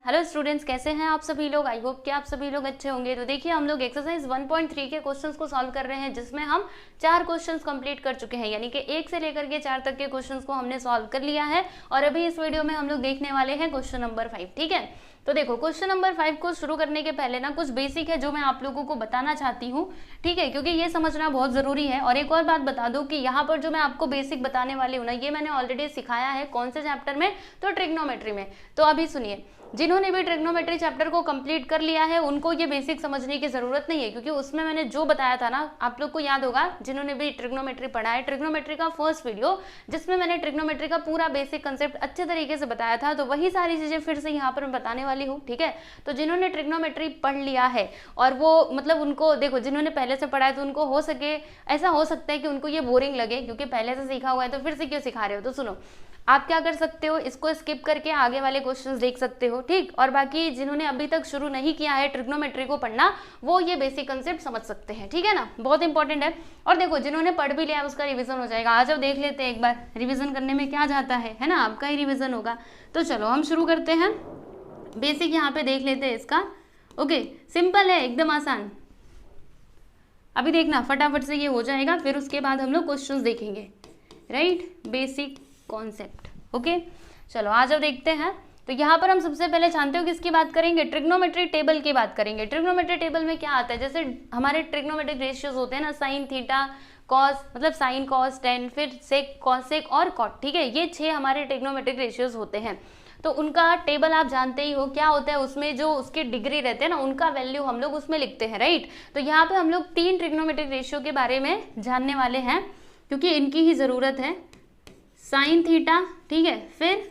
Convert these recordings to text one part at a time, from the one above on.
Hello students, कैसे हैं आप सभी लोग। आई होप कि आप सभी लोग अच्छे होंगे। तो देखिए हम लोग एक्सरसाइज 1.3 के क्वेश्चंस को सॉल्व कर रहे हैं, जिसमें हम 4 क्वेश्चंस कंप्लीट कर चुके हैं, यानी कि 1 से लेकर के 4 तक के क्वेश्चंस को हमने सॉल्व कर लिया है। और अभी इस वीडियो में हम लोग देखने वाले हैं क्वेश्चन नंबर 5। ठीक है, तो देखो क्वेश्चन नंबर 5 को शुरू करने के पहले ना कुछ बेसिक है जो मैं आप लोगों को बताना चाहती हूँ। ठीक है, क्योंकि ये समझना बहुत जरूरी है। और एक और बात बता दूं कि यहाँ पर जो मैं आपको बेसिक बताने वाली हूँ ना, ये मैंने ऑलरेडी सिखाया है। कौन से चैप्टर में? तो ट्रिग्नोमेट्री में। तो अभी सुनिए, जिन्होंने भी ट्रिग्नोमेट्री चैप्टर को कंप्लीट कर लिया है उनको ये बेसिक समझने की जरूरत नहीं है, क्योंकि उसमें मैंने जो बताया था ना, आप लोग को याद होगा जिन्होंने भी ट्रिग्नोमेट्री पढ़ा है, ट्रिग्नोमेट्री का फर्स्ट वीडियो जिसमें मैंने ट्रिग्नोमेट्री का पूरा बेसिक कंसेप्ट अच्छे तरीके से बताया था, तो वही सारी चीजें फिर से यहाँ पर मैं बताने वाली हूँ। ठीक है, तो जिन्होंने ट्रिग्नोमेट्री पढ़ लिया है और वो मतलब उनको देखो, जिन्होंने पहले से पढ़ा है तो उनको हो सके ऐसा हो सकता है कि उनको ये बोरिंग लगे, क्योंकि पहले से सीखा हुआ है तो फिर से क्यों सिखा रहे हो। तो सुनो, आप क्या कर सकते हो, इसको स्किप करके आगे वाले क्वेश्चंस देख सकते हो। ठीक, और बाकी जिन्होंने अभी तक शुरू नहीं किया है ट्रिग्नोमेट्री को पढ़ना, वो ये बेसिक कंसेप्ट समझ सकते हैं। ठीक है ना, बहुत इंपॉर्टेंट है। और देखो जिन्होंने पढ़ भी लिया है उसका रिवीजन हो जाएगा। आज अब देख लेते हैं एक बार रिवीजन करने में क्या जाता है ना, आपका ही रिवीजन होगा। तो चलो हम शुरू करते हैं। बेसिक यहाँ पे देख लेते हैं इसका। ओके, सिंपल है, एकदम आसान। अभी देखना फटाफट से ये हो जाएगा, फिर उसके बाद हम लोग क्वेश्चंस देखेंगे। Right, basic concept. ओके, चलो आज अब देखते हैं। तो यहाँ पर हम सबसे पहले जानते हो किसकी बात करेंगे? ट्रिग्नोमेट्री टेबल की बात करेंगे। ट्रिग्नोमेट्री टेबल में क्या आता है, जैसे हमारे ट्रिग्नोमेट्रिक रेशियोज होते हैं ना, साइन थीटा कॉस, मतलब साइन कॉस टेन, फिर सेक कॉसेक और कॉट। ठीक है, ये 6 हमारे ट्रिग्नोमेट्रिक रेशियोज होते हैं। तो उनका टेबल आप जानते ही हो क्या होता है, उसमें जो उसके डिग्री रहते हैं ना, उनका वैल्यू हम लोग उसमें लिखते हैं। राइट, तो यहाँ पे हम लोग 3 ट्रिग्नोमेट्रिक रेशियो के बारे में जानने वाले हैं, क्योंकि इनकी ही जरूरत है। साइन थीटा, ठीक है, फिर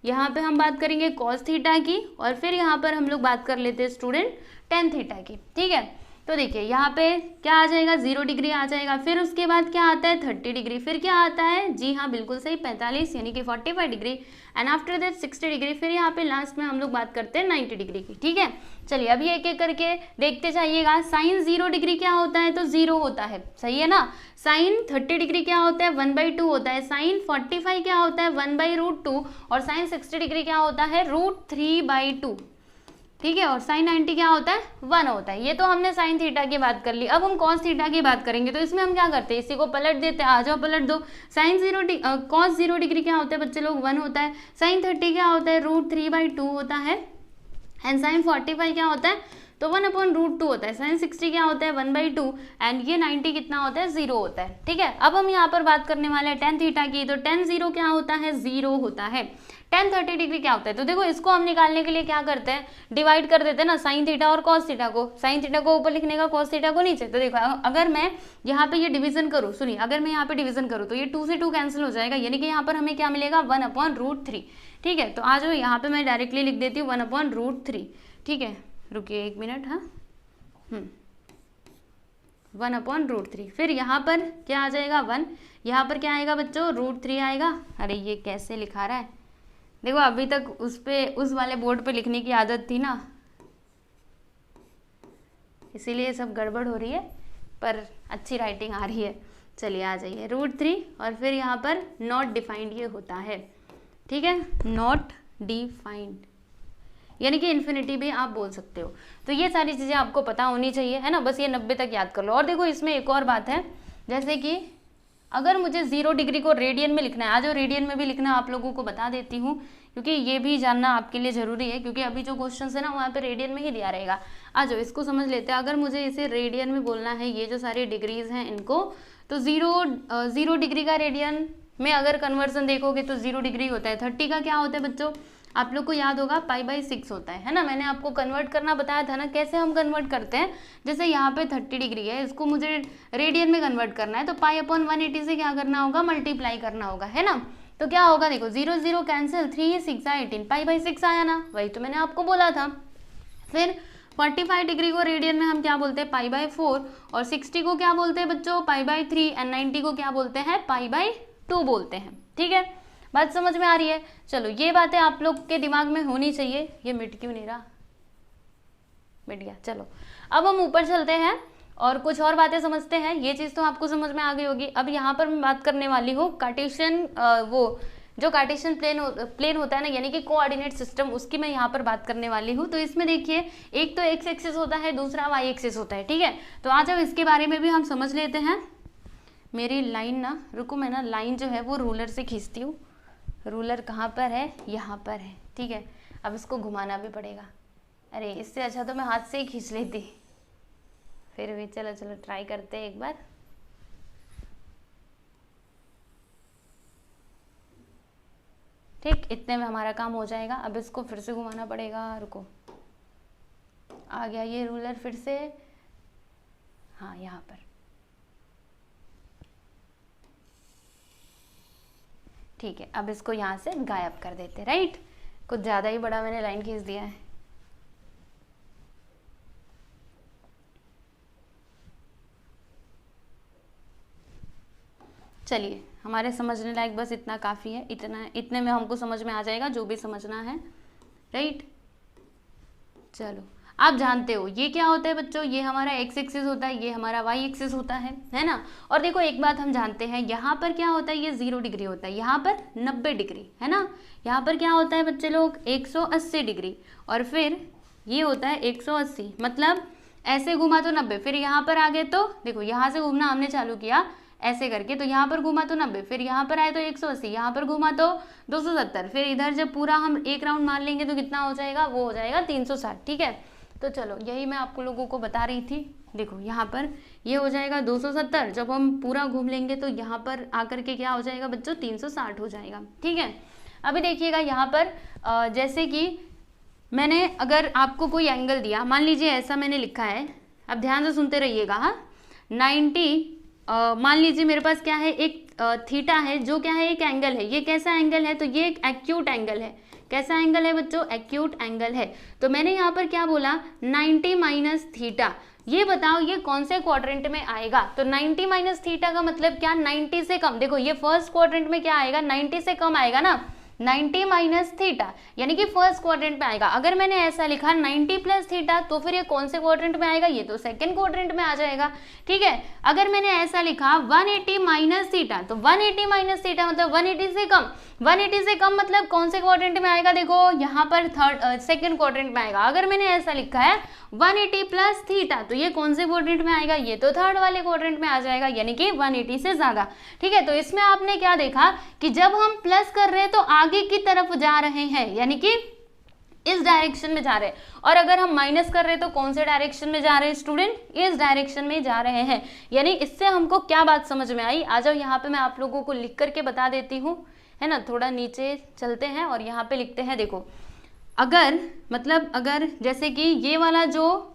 यहाँ पे हम बात करेंगे कॉस थीटा की, और फिर यहाँ पर हम लोग बात कर लेते हैं स्टूडेंट टेन थीटा की। ठीक है, तो देखिए यहाँ पे क्या आ जाएगा, 0 डिग्री आ जाएगा। फिर उसके बाद क्या आता है, 30 डिग्री। फिर क्या आता है, जी हाँ बिल्कुल सही, 45 यानी कि 45 degree. And after that 60 degree. फिर यहाँ पे लास्ट में हम लोग बात करते हैं 90 डिग्री की। ठीक है, चलिए अभी एक एक करके देखते जाइएगा। साइन 0 डिग्री क्या होता है, तो 0 होता है, सही है ना। साइन 30 डिग्री क्या होता है, 1/2 होता है। साइन 45 क्या होता है, 1/√2। और साइन 60 डिग्री क्या होता है, √3/2। ठीक है, और साइन 90 क्या होता है, 1 होता है। ये तो हमने साइन थीटा की बात कर ली। अब हम कॉस थीटा की बात करेंगे, तो इसमें हम क्या करते हैं, इसी को पलट देते हैं। आ जाओ पलट दो। साइन कॉस 0 डिग्री क्या होता है बच्चे लोग, 1 होता है। साइन 30 क्या होता है, √3/2 होता है। एंड साइन 45 क्या होता है, तो 1/√2 होता है। साइन 60 क्या होता है, 1/2। एंड ये 90 कितना होता है, 0 होता है। ठीक है, अब हम यहाँ पर बात करने वाले हैं टेन थीटा की। तो टेन 0 क्या होता है, 0 होता है। टेन 30 डिग्री क्या होता है, तो देखो इसको हम निकालने के लिए क्या करते हैं, डिवाइड कर देते हैं ना साइन थीटा और कॉस थीटा को। साइन थीटा को ऊपर लिखने का, कॉस थीटा को नीचे। तो देखो अगर मैं यहाँ पे ये डिवीजन करूँ, सुनिए, अगर मैं यहाँ पे डिवीजन करूँ तो ये 2 से 2 कैंसिल हो जाएगा, यानी कि यहाँ पर हमें क्या मिलेगा, 1/√3। ठीक है, तो आ जाओ यहाँ पे मैं डायरेक्टली लिख देती हूँ 1/√3। ठीक है, रुकिए 1 मिनट। हाँ, 1/√3। फिर यहाँ पर क्या आ जाएगा, 1। यहाँ पर क्या आएगा बच्चों, √3 आएगा। अरे ये कैसे लिखा रहा है, देखो अभी तक उस वाले बोर्ड पे लिखने की आदत थी ना, इसीलिए सब गड़बड़ हो रही है, पर अच्छी राइटिंग आ रही है। चलिए आ जाइए, √3 और फिर यहाँ पर नॉट डिफाइंड ये होता है। ठीक है, नॉट डिफाइंड यानी कि इन्फिनिटी भी आप बोल सकते हो। तो ये सारी चीज़ें आपको पता होनी चाहिए, है ना। बस ये 90 तक याद कर लो। और देखो इसमें एक और बात है, जैसे कि अगर मुझे 0 डिग्री को रेडियन में लिखना है, आज रेडियन में भी लिखना आप लोगों को बता देती हूँ, क्योंकि ये भी जानना आपके लिए जरूरी है, क्योंकि अभी जो क्वेश्चन है ना वहाँ पे रेडियन में ही दिया रहेगा। आ जाओ इसको समझ लेते हैं। अगर मुझे इसे रेडियन में बोलना है, ये जो सारी डिग्रीज हैं इनको, तो 0 डिग्री का रेडियन में अगर कन्वर्सन देखोगे तो 0 डिग्री होता है। 30 का क्या होता है बच्चों, आप लोग को याद होगा, π/6 होता है ना। मैंने आपको कन्वर्ट करना बताया था ना, कैसे हम कन्वर्ट करते हैं। जैसे यहाँ पे 30 डिग्री है, इसको मुझे रेडियन में कन्वर्ट करना है, तो π/180 से क्या करना होगा, मल्टीप्लाई करना होगा, है ना। तो क्या होगा, देखो 0 0 कैंसिल, 3 6 18, π/6 आया ना, वही तो मैंने आपको बोला था। फिर 45 डिग्री को रेडियन में हम क्या बोलते हैं, π/4। और 60 को क्या बोलते हैं बच्चों, π/3। एंड 90 को क्या बोलते हैं, π/2 बोलते हैं। ठीक है, बात समझ में आ रही है। चलो ये बातें आप लोग के दिमाग में होनी चाहिए। ये मिट क्यों नहीं रहा, मिट गया। चलो अब हम ऊपर चलते हैं और कुछ और बातें समझते हैं। ये चीज़ तो आपको समझ में आ गई होगी। अब यहाँ पर मैं बात करने वाली हूँ कार्टेशियन वो जो कार्टेशियन प्लेन होता है ना, यानी कि कोऑर्डिनेट सिस्टम, उसकी मैं यहाँ पर बात करने वाली हूँ। तो इसमें देखिए एक तो एक्स एक्सिस होता है, दूसरा वाई एक्सिस होता है, ठीक है। तो आ जाओ इसके बारे में भी हम समझ लेते हैं। मेरी लाइन ना, रुको मैं ना लाइन जो है वो रूलर से खींचती हूँ। रूलर कहाँ पर है, यहाँ पर है, ठीक है। अब इसको घुमाना भी पड़ेगा, अरे इससे अच्छा तो मैं हाथ से ही खींच लेती, फिर भी चलो चलो ट्राई करते हैं एक बार। ठीक, इतने में हमारा काम हो जाएगा। अब इसको फिर से घुमाना पड़ेगा, रुको, आ गया ये रूलर फिर से, हाँ यहाँ पर, ठीक है। अब इसको यहाँ से गायब कर देते, राइट। कुछ ज़्यादा ही बड़ा मैंने लाइन खींच दिया है। चलिए, हमारे समझने लायक बस इतना काफ़ी है, इतने में हमको समझ में आ जाएगा जो भी समझना है, राइट। चलो, आप जानते हो ये क्या होता है बच्चों, ये हमारा एक्स एक्सिस होता है, ये हमारा वाई एक्सिस होता है ना। और देखो एक बात हम जानते हैं, यहाँ पर क्या होता है, ये 0 डिग्री होता है, यहाँ पर 90 डिग्री, है ना। यहाँ पर क्या होता है बच्चे लोग, 180 डिग्री, और फिर ये होता है 180, मतलब ऐसे घुमा तो 90, फिर यहाँ पर आ गए तो देखो यहाँ से घूमना हमने चालू किया ऐसे करके, तो यहाँ पर घुमा तो 90, फिर यहाँ पर आए तो 180, यहाँ पर घुमा तो 270, फिर इधर जब पूरा हम एक राउंड मार लेंगे तो कितना हो जाएगा, वो हो जाएगा 360, ठीक है। तो चलो यही मैं आपको लोगों को बता रही थी। देखो यहाँ पर ये हो जाएगा 270, जब हम पूरा घूम लेंगे तो यहाँ पर आकर के क्या हो जाएगा बच्चों, 360 हो जाएगा, ठीक है। अभी देखिएगा यहाँ पर जैसे कि मैंने अगर आपको कोई एंगल दिया, मान लीजिए ऐसा मैंने लिखा है, अब ध्यान से सुनते रहिएगा, हाँ। 90 मान लीजिए मेरे पास क्या है, एक थीटा है, जो क्या है, एक एंगल है। ये कैसा एंगल है, तो ये एक एक्यूट एंगल है। कैसा एंगल है बच्चों, एक्यूट एंगल है। तो मैंने यहाँ पर क्या बोला, 90 माइनस थीटा। ये बताओ ये कौन से क्वाड्रेंट में आएगा, तो 90 माइनस थीटा का मतलब क्या, 90 से कम। देखो ये फर्स्ट क्वाड्रेंट में क्या आएगा, 90 से कम आएगा ना, 90 माइनस थीटा, यानी कि फर्स्ट क्वाड्रेंट में आएगा। अगर मैंने ऐसा लिखा 90 प्लस थीटा, तो फिर ये कौन से क्वाड्रेंट में आएगा, ये तो सेकंड क्वाड्रेंट में आ जाएगा, ठीक है। अगर मैंने ऐसा लिखा 180 माइनस थीटा, तो 180 माइनस थीटा मतलब 180 से कम, 180 से कम मतलब कौन से क्वाड्रेंट में आएगा, देखो यहाँ पर सेकंड क्वाड्रेंट में आएगा। अगर मैंने ऐसा लिखा है 180 प्लस थीटा, तो ये कौन से क्वाड्रेंट में आएगा, ये तो थर्ड वाले क्वाड्रेंट में आ जाएगा, यानी कि 180 से ज्यादा, ठीक है। तो इसमें आपने क्या देखा कि जब हम प्लस कर रहे हैं तो आगे की तरफ जा रहे हैं, यानी कि इस डायरेक्शन में जा रहे हैं, और अगर हम माइनस कर रहे हैं तो कौन से डायरेक्शन में जा रहे हैं स्टूडेंट, इस डायरेक्शन में जा रहे हैं। यानी इससे हमको क्या बात समझ में आई, आ जाओ यहाँ पे मैं आप लोगों को लिख करके बता देती हूँ, है ना। थोड़ा नीचे चलते हैं और यहाँ पे लिखते हैं, देखो अगर मतलब अगर जैसे कि ये वाला जो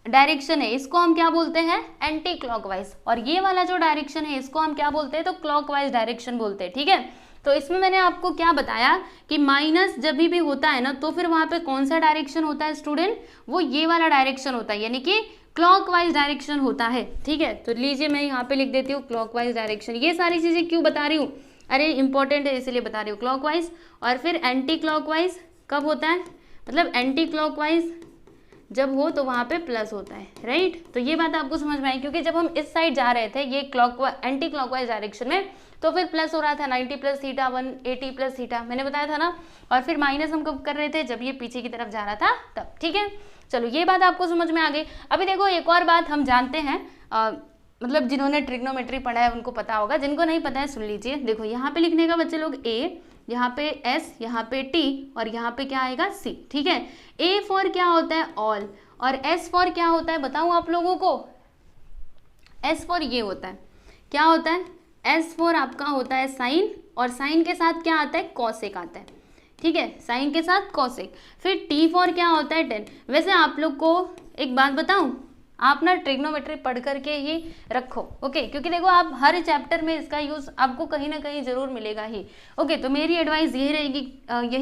डायरेक्शन है इसको हम क्या बोलते हैं, एंटी क्लॉकवाइज, और ये वाला जो डायरेक्शन है इसको हम क्या बोलते हैं, तो क्लॉकवाइज डायरेक्शन बोलते हैं, ठीक है। तो इसमें मैंने आपको क्या बताया कि माइनस जब भी होता है ना, तो फिर वहां पे कौन सा डायरेक्शन होता है स्टूडेंट, वो ये वाला डायरेक्शन होता है, यानी कि क्लॉकवाइज डायरेक्शन होता है, ठीक है। तो लीजिए मैं यहाँ पे लिख देती हूँ क्लॉकवाइज डायरेक्शन। ये सारी चीजें क्यों बता रही हूँ, अरे इंपॉर्टेंट है इसलिए बता रही हूँ, क्लॉकवाइज। और फिर एंटी क्लॉकवाइज कब होता है, मतलब एंटी क्लॉकवाइज जब हो तो वहाँ पे प्लस होता है, राइट। तो ये बात आपको समझ में आई, क्योंकि जब हम इस साइड जा रहे थे ये एंटी क्लॉकवाइज डायरेक्शन में, तो फिर प्लस हो रहा था 90 प्लस थीटा, 180 प्लस थीटा, मैंने बताया था ना। और फिर माइनस हम कब कर रहे थे, जब ये पीछे की तरफ जा रहा था तब, ठीक है। चलो ये बात आपको समझ में आ गई। अभी देखो एक और बात हम जानते हैं, मतलब जिन्होंने ट्रिग्नोमेट्री पढ़ा है उनको पता होगा, जिनको नहीं पता है सुन लीजिए। देखो यहाँ पे लिखने का बच्चे लोग ए, यहाँ पे एस, यहाँ पे टी, और यहाँ पे क्या आएगा सी, ठीक है। ए फॉर क्या होता है, ऑल, और एस फॉर क्या होता है बताऊं आप लोगों को, एस फॉर ये होता है, क्या होता है, एस फॉर आपका होता है साइन, और साइन के साथ क्या आता है, कॉसेक आता है, ठीक है, साइन के साथ कॉसेक। फिर टी फॉर क्या होता है, टेन। वैसे आप लोग को एक बात बताऊं, आप ना ट्रिग्नोमेट्री पढ़ करके ही रखो, ओके, क्योंकि देखो आप हर चैप्टर में इसका यूज आपको कहीं ना कहीं जरूर मिलेगा ही, ओके। तो मेरी एडवाइस यही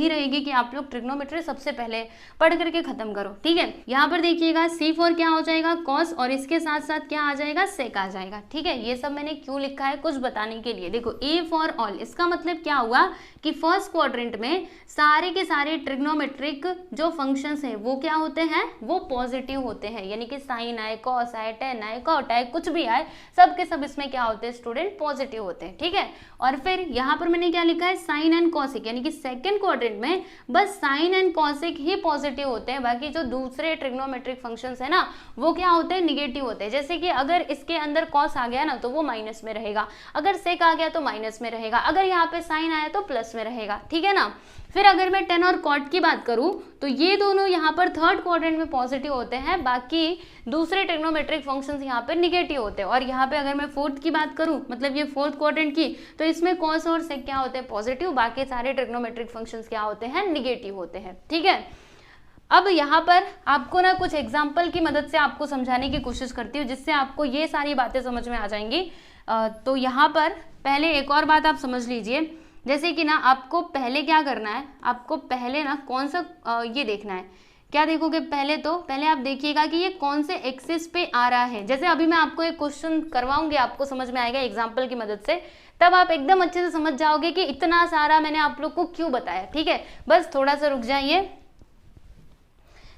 रहेगी कि आप लोग ट्रिग्नोमेट्री सबसे पहले पढ़ करके खत्म करो, ठीक है। यहाँ पर देखिएगा सी फॉर क्या हो जाएगा, कॉस, और इसके साथ साथ क्या आ जाएगा, सेक आ जाएगा, ठीक है। ये सब मैंने क्यों लिखा है, कुछ बताने के लिए। देखो ए फॉर ऑल, इसका मतलब क्या हुआ कि फर्स्ट क्वाड्रेंट में सारे के सारे ट्रिग्नोमेट्रिक जो फंक्शंस हैं वो क्या होते हैं, वो पॉजिटिव होते हैं, यानी कि साइन आए, कॉस आए, टेन आए, कॉट आए, कुछ भी आए, सब के सब इसमें क्या होते हैं स्टूडेंट, पॉजिटिव होते हैं। ठीक है, और फिर यहाँ पर मैंने क्या लिखा है, साइन एंड कॉसिक, यानी कि सेकंड क्वाड्रेंट में बस साइन एंड कॉसिक ही पॉजिटिव होते हैं, बाकी जो दूसरे ट्रिग्नोमेट्रिक फंक्शंस है ना वो क्या होते हैं, निगेटिव होते हैं। जैसे कि अगर इसके अंदर कॉस आ गया ना तो वो माइनस में रहेगा, अगर सेक आ गया तो माइनस में रहेगा, अगर यहाँ पे साइन आया तो प्लस में रहेगा। ठीक है ना। फिर अगर मैं टेन और कॉट की बात करूं तो ये दोनों यहाँ पर थर्ड क्वाड्रेंट में पॉजिटिव होते हैं, बाकी दूसरे ट्रिग्नोमेट्रिक फंक्शंस यहाँ पे निगेटिव होते हैं। और यहाँ पे अगर मैं फोर्थ की बात करूं, मतलब ये फोर्थ क्वाड्रेंट की, तो इसमें कॉस और सेक क्या होते हैं, पॉजिटिव, बाकी सारे ट्रिग्नोमेट्रिक फंक्शंस क्या होते हैं, निगेटिव होते हैं। ठीक है, अब यहाँ पर आपको ना कुछ एग्जाम्पल की मदद से आपको समझाने की कोशिश करती हूँ जिससे आपको ये सारी बातें समझ में आ जाएंगी। तो यहाँ पर पहले एक और बात आप समझ लीजिए, जैसे कि ना आपको पहले क्या करना है, आपको पहले ना कौन सा ये देखना है, क्या देखोगे पहले, तो पहले आप देखिएगा कि ये कौन से एक्सिस पे आ रहा है। जैसे अभी मैं आपको एक क्वेश्चन करवाऊंगी, आपको समझ में आएगा एग्जाम्पल की मदद से, तब आप एकदम अच्छे से समझ जाओगे कि इतना सारा मैंने आप लोग को क्यों बताया। ठीक है, बस थोड़ा सा रुक जाइए।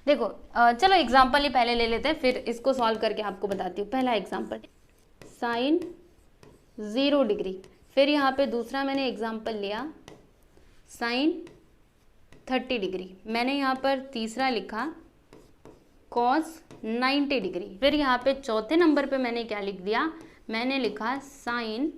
देखो चलो एग्जाम्पल ही पहले ले लेते हैं, फिर इसको सॉल्व करके आपको बताती हूँ। पहला एग्जाम्पल साइन 0 डिग्री, फिर यहाँ पे दूसरा मैंने एग्जाम्पल लिया साइन 30 डिग्री, मैंने यहाँ पर तीसरा लिखा कॉस 90 डिग्री, फिर यहाँ पे चौथे नंबर पे मैंने क्या लिख दिया, मैंने लिखा साइन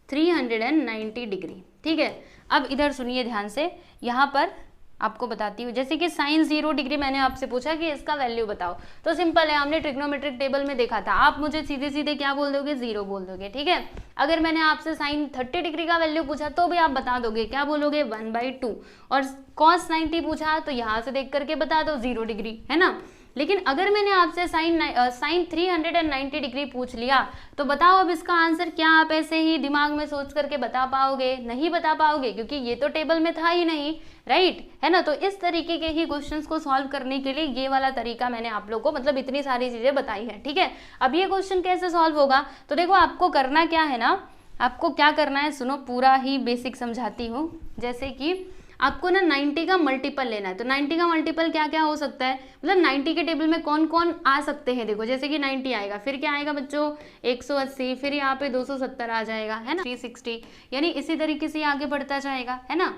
390 डिग्री। ठीक है, अब इधर सुनिए ध्यान से, यहाँ पर आपको बताती हूँ। जैसे कि साइन 0 डिग्री मैंने आपसे पूछा कि इसका वैल्यू बताओ, तो सिंपल है, हमने ट्रिग्नोमेट्रिक टेबल में देखा था, आप मुझे सीधे सीधे क्या बोल दोगे, 0 बोल दोगे। ठीक है, अगर मैंने आपसे साइन 30 डिग्री का वैल्यू पूछा तो भी आप बता दोगे, क्या बोलोगे, 1/2, और कॉस 90 पूछा तो यहाँ से देख करके बता दो 0 डिग्री, है ना। लेकिन अगर मैंने आपसे साइन 390 डिग्री पूछ लिया तो बताओ अब इसका आंसर क्या आप ऐसे ही दिमाग में सोच करके बता पाओगे, नहीं बता पाओगे, क्योंकि ये तो टेबल में था ही नहीं, राइट, है ना। तो इस तरीके के ही क्वेश्चंस को सॉल्व करने के लिए ये वाला तरीका मैंने आप लोगों को, मतलब इतनी सारी चीजें बताई है। ठीक है, अब ये क्वेश्चन कैसे सॉल्व होगा, तो देखो आपको करना क्या है ना, आपको क्या करना है, सुनो पूरा ही बेसिक समझाती हूँ। जैसे कि आपको ना 90 का मल्टीपल लेना है, तो 90 का मल्टीपल क्या क्या हो सकता है, मतलब 90 के टेबल में कौन कौन आ सकते हैं। देखो जैसे कि 90 आएगा, फिर क्या आएगा बच्चों, 180, फिर यहाँ पे 270 आ जाएगा, है ना, 360, यानी इसी तरीके से आगे बढ़ता जाएगा, है ना।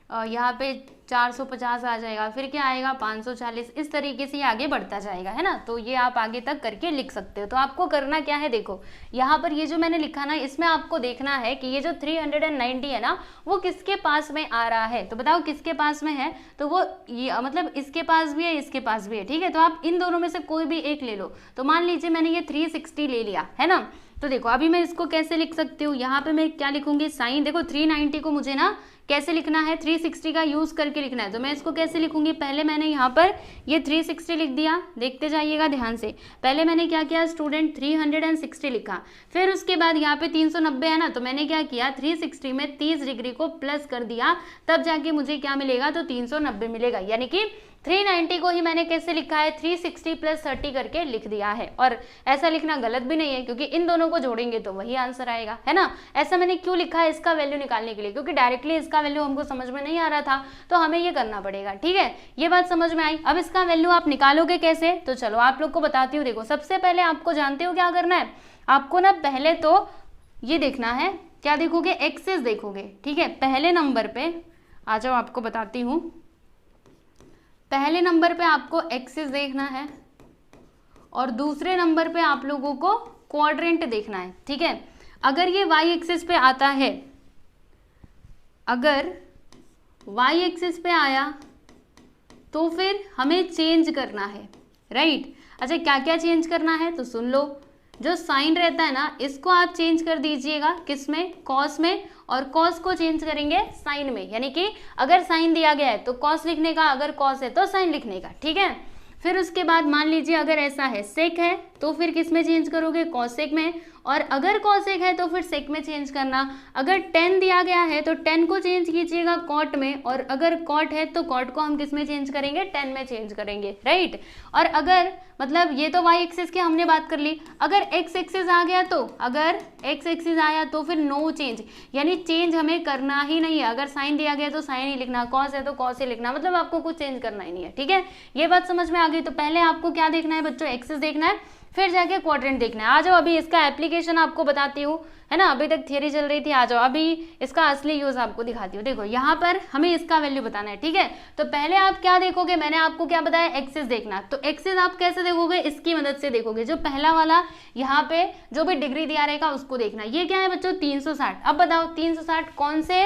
यहाँ पे 450 आ जाएगा, फिर क्या आएगा 540, इस तरीके से ये आगे बढ़ता जाएगा, है ना। तो ये आप आगे तक करके लिख सकते हो। तो आपको करना क्या है, देखो यहाँ पर ये जो मैंने लिखा ना, इसमें आपको देखना है कि ये जो 390 है ना वो किसके पास में आ रहा है, तो बताओ किसके पास में है, तो वो ये मतलब इसके पास भी है, इसके पास भी है। ठीक है, तो आप इन दोनों में से कोई भी एक ले लो। तो मान लीजिए मैंने ये 360 ले लिया, है ना। तो देखो अभी मैं इसको कैसे लिख सकती हूँ, यहाँ पे मैं क्या लिखूंगी, साइन, देखो 390 को मुझे ना कैसे लिखना है, 360 का यूज करके लिखना है। तो मैं इसको कैसे लिखूंगी, पहले मैंने यहाँ पर ये 360 लिख दिया, देखते जाइएगा ध्यान से। पहले मैंने क्या किया स्टूडेंट, 360 लिखा, फिर उसके बाद यहाँ पे 390 है ना, तो मैंने क्या किया, 360 में 30 डिग्री को प्लस कर दिया, तब जाके मुझे क्या मिलेगा, तो 390 मिलेगा। यानी कि 390 को ही मैंने कैसे लिखा है, 360 + 30 करके लिख दिया है। और ऐसा लिखना गलत भी नहीं है, क्योंकि इन दोनों को जोड़ेंगे तो वही आंसर आएगा, है ना। ऐसा मैंने क्यों लिखा है, इसका वैल्यू निकालने के लिए, क्योंकि डायरेक्टली इसका वैल्यू हमको समझ में नहीं आ रहा था, तो हमें ये करना पड़ेगा। ठीक है, ये बात समझ में आई। अब इसका वैल्यू आप निकालोगे कैसे, तो चलो आप लोग को बताती हूँ। देखो सबसे पहले आपको जानते हो क्या करना है, आपको ना पहले तो ये देखना है, क्या देखोगे, एक्सिस देखोगे। ठीक है, पहले नंबर पे आ जाओ, आपको बताती हूँ। पहले नंबर पे आपको एक्सिस देखना है और दूसरे नंबर पे आप लोगों को क्वाड्रेंट देखना है। ठीक है, अगर ये वाई एक्सिस पे आता है, अगर वाई एक्सिस पे आया तो फिर हमें चेंज करना है, राइट। अच्छा क्या क्या चेंज करना है, तो सुन लो, जो साइन रहता है ना इसको आप चेंज कर दीजिएगा, किसमें, कॉस में, और कॉस को चेंज करेंगे साइन में। यानी कि अगर साइन दिया गया है तो कॉस लिखने का, अगर कॉस है तो साइन लिखने का। ठीक है, फिर उसके बाद मान लीजिए अगर ऐसा है, सेक है तो फिर किस में चेंज करोगे, कॉसेक में, और अगर कॉसेक है तो फिर सेक में चेंज करना। अगर 10 दिया गया है तो 10 को चेंज कीजिएगा कॉट में, और अगर कॉट है तो कॉट को हम किस में चेंज करेंगे, 10 में चेंज करेंगे, राइट। और अगर मतलब ये तो वाई एक्सिस की हमने बात कर ली, अगर एक्स एक्सिस आ गया तो, अगर एक्स एक्सिस आया तो फिर नो चेंज, यानी चेंज हमें करना ही नहीं है। अगर साइन दिया गया तो साइन ही लिखना, कॉस है तो कॉस ही लिखना, मतलब आपको कुछ चेंज करना ही नहीं है। ठीक है, ये बात समझ में आ गई। तो पहले आपको क्या देखना है बच्चों, एक्सिस देखना है, फिर जाके क्वाड्रेंट देखना है। आ जाओ अभी इसका एप्लीकेशन आपको बताती हूँ, है ना, अभी तक थियरी चल रही थी, आ जाओ अभी इसका असली यूज आपको दिखाती हूँ। देखो यहाँ पर हमें इसका वैल्यू बताना है, ठीक है। तो पहले आप क्या देखोगे, मैंने आपको क्या बताया, एक्सिस देखना। तो एक्सिस आप कैसे देखोगे, इसकी मदद से देखोगे। जो पहला वाला यहाँ पे जो भी डिग्री दिया रहेगा उसको देखना। ये क्या है बच्चों, 360। अब बताओ 360 कौन से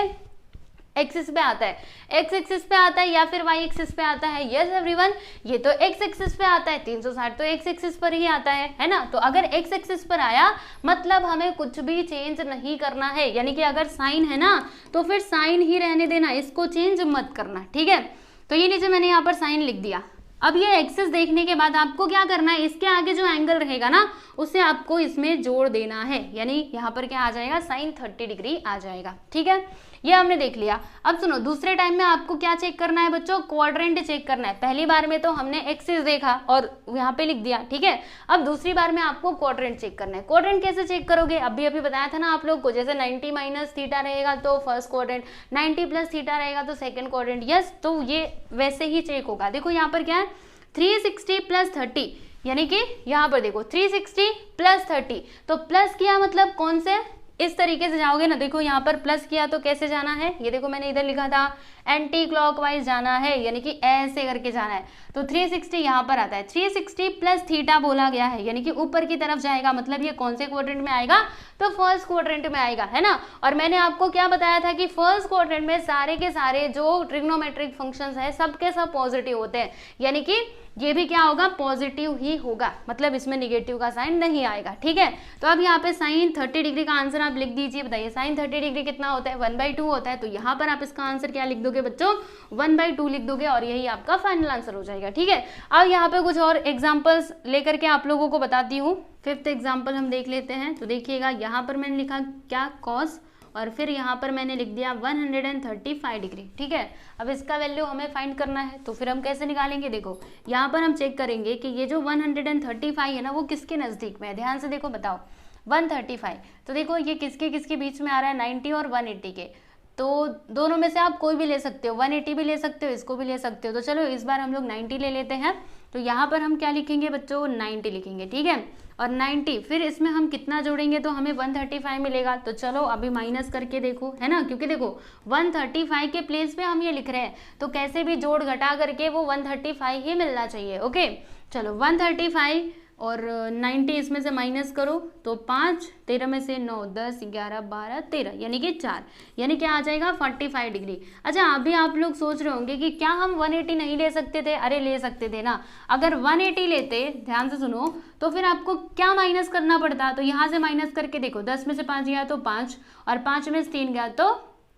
एक्सिस पे आता है, एक्स एक्सिस पे आता है या फिर वाई एक्सिस पे आता है? यस एवरीवन, ये तो एक्स एक्सिस पे आता है, 360 तो एक्स एक्सिस पर ही आता है ना। तो अगर एक्स एक्सिस पर आया मतलब हमें कुछ भी चेंज नहीं करना है, यानी कि अगर साइन है ना तो फिर साइन ही रहने देना, इसको चेंज मत करना, ठीक है। तो ये नीचे मैंने यहाँ पर साइन लिख दिया। अब ये एक्सिस देखने के बाद आपको क्या करना है, इसके आगे जो एंगल रहेगा ना उसे आपको इसमें जोड़ देना है, यानी यहाँ पर क्या आ जाएगा, साइन 30 डिग्री आ जाएगा, ठीक है। ये हमने देख लिया। अब सुनो, दूसरे टाइम में आपको क्या चेक करना है बच्चों, क्वाड्रेंट चेक करना है। पहली बार में तो हमने एक्सिस देखा और यहाँ पे लिख दिया, ठीक है। अब दूसरी बार में आपको क्वाड्रेंट चेक करना है। क्वाड्रेंट कैसे चेक करोगे, अभी बताया था ना आप लोग को, जैसे 90 माइनस थीटा रहेगा तो फर्स्ट क्वाड्रेंट, 90 प्लस थीटा रहेगा तो सेकंड क्वाड्रेंट। यस, तो ये वैसे ही चेक होगा। देखो यहाँ पर क्या है, 360 प्लस 30, यानी कि यहाँ पर देखो 360 प्लस 30, तो प्लस किया मतलब कौन से, इस तरीके से जाओगे ना। देखो यहाँ पर प्लस किया तो कैसे जाना है, ये देखो मैंने इधर लिखा था एंटी क्लॉकवाइज जाना है, यानी कि ऐसे करके जाना है। तो 360 यहाँ पर आता है, 360 प्लस थीटा बोला गया है, यानी कि ऊपर की तरफ जाएगा, मतलब ये कौन से क्वाड्रेंट में आएगा, तो फर्स्ट क्वाड्रेंट में आएगा, है ना। और मैंने आपको क्या बताया था कि फर्स्ट क्वाड्रेंट में सारे के सारे जो ट्रिग्नोमेट्रिक फंक्शंस है सबके सब पॉजिटिव होते हैं, यानी कि ये भी क्या होगा, पॉजिटिव ही होगा, मतलब इसमें निगेटिव का साइन नहीं आएगा, ठीक है। तो अब यहाँ पे साइन 30 डिग्री का आंसर आप लिख दीजिए। बताइए साइन 30 डिग्री कितना होता है, 1/2 होता है। तो यहाँ पर आप इसका आंसर क्या लिख दोगे बच्चों, 1/2 लिख दोगे और यही आपका फाइनल आंसर हो जाएगा, ठीक है। अब यहाँ पे कुछ और एग्जाम्पल्स लेकर के आप लोगों को बताती हूँ। 5th एग्जाम्पल हम देख लेते हैं। तो देखिएगा यहाँ पर मैंने लिखा क्या, कॉस, और फिर यहाँ पर मैंने लिख दिया 135 डिग्री, ठीक है। अब इसका वैल्यू हमें फाइंड करना है, तो फिर हम कैसे निकालेंगे, देखो यहाँ पर हम चेक करेंगे कि ये जो 135 है ना वो किसके नज़दीक में है। ध्यान से देखो, बताओ 135, तो देखो ये किसके किसके बीच में आ रहा है, 90 और 180 के। तो दोनों में से आप कोई भी ले सकते हो, 180 भी ले सकते हो, इसको भी ले सकते हो। तो चलो इस बार हम लोग 90 ले लेते हैं। तो यहाँ पर हम क्या लिखेंगे बच्चों, 90 लिखेंगे, ठीक है। और 90 फिर इसमें हम कितना जोड़ेंगे तो हमें 135 मिलेगा। तो चलो अभी माइनस करके देखो, है ना, क्योंकि देखो 135 के प्लेस पे हम ये लिख रहे हैं, तो कैसे भी जोड़ घटा करके वो 135 ही मिलना चाहिए। ओके, चलो 135 और 90 इसमें से माइनस करो तो 5, 13 में से 9, 10, 11, 12, 13, यानी कि 4, यानी क्या आ जाएगा 45 डिग्री। अच्छा, अभी आप लोग सोच रहे होंगे कि क्या हम 180 नहीं ले सकते थे। अरे ले सकते थे ना। अगर 180 लेते, ध्यान से सुनो, तो फिर आपको क्या माइनस करना पड़ता। तो यहाँ से माइनस करके देखो, 10 में से 5 गया तो 5, और 5 में से 3 गया तो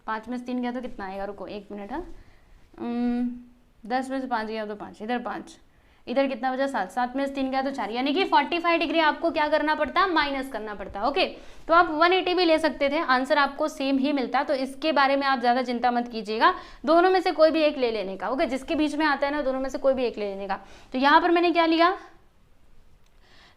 5 में से 3 गया तो कितना आएगा, रुको 1 मिनट। हाँ, 10 में से 5 गया तो 5, इधर 5, इधर कितना बचा 7, 7 में से 3 गया तो 4, यानी कि 45 डिग्री आपको क्या करना पड़ता, माइनस करना पड़ता। ओके, तो आप 180 भी ले सकते थे, आंसर आपको सेम ही मिलता। तो इसके बारे में आप ज़्यादा चिंता मत कीजिएगा, दोनों में से कोई भी एक ले लेने का। ओके, जिसके बीच में आता है ना, दोनों में से कोई भी एक ले लेने का। तो यहाँ पर मैंने क्या लिया,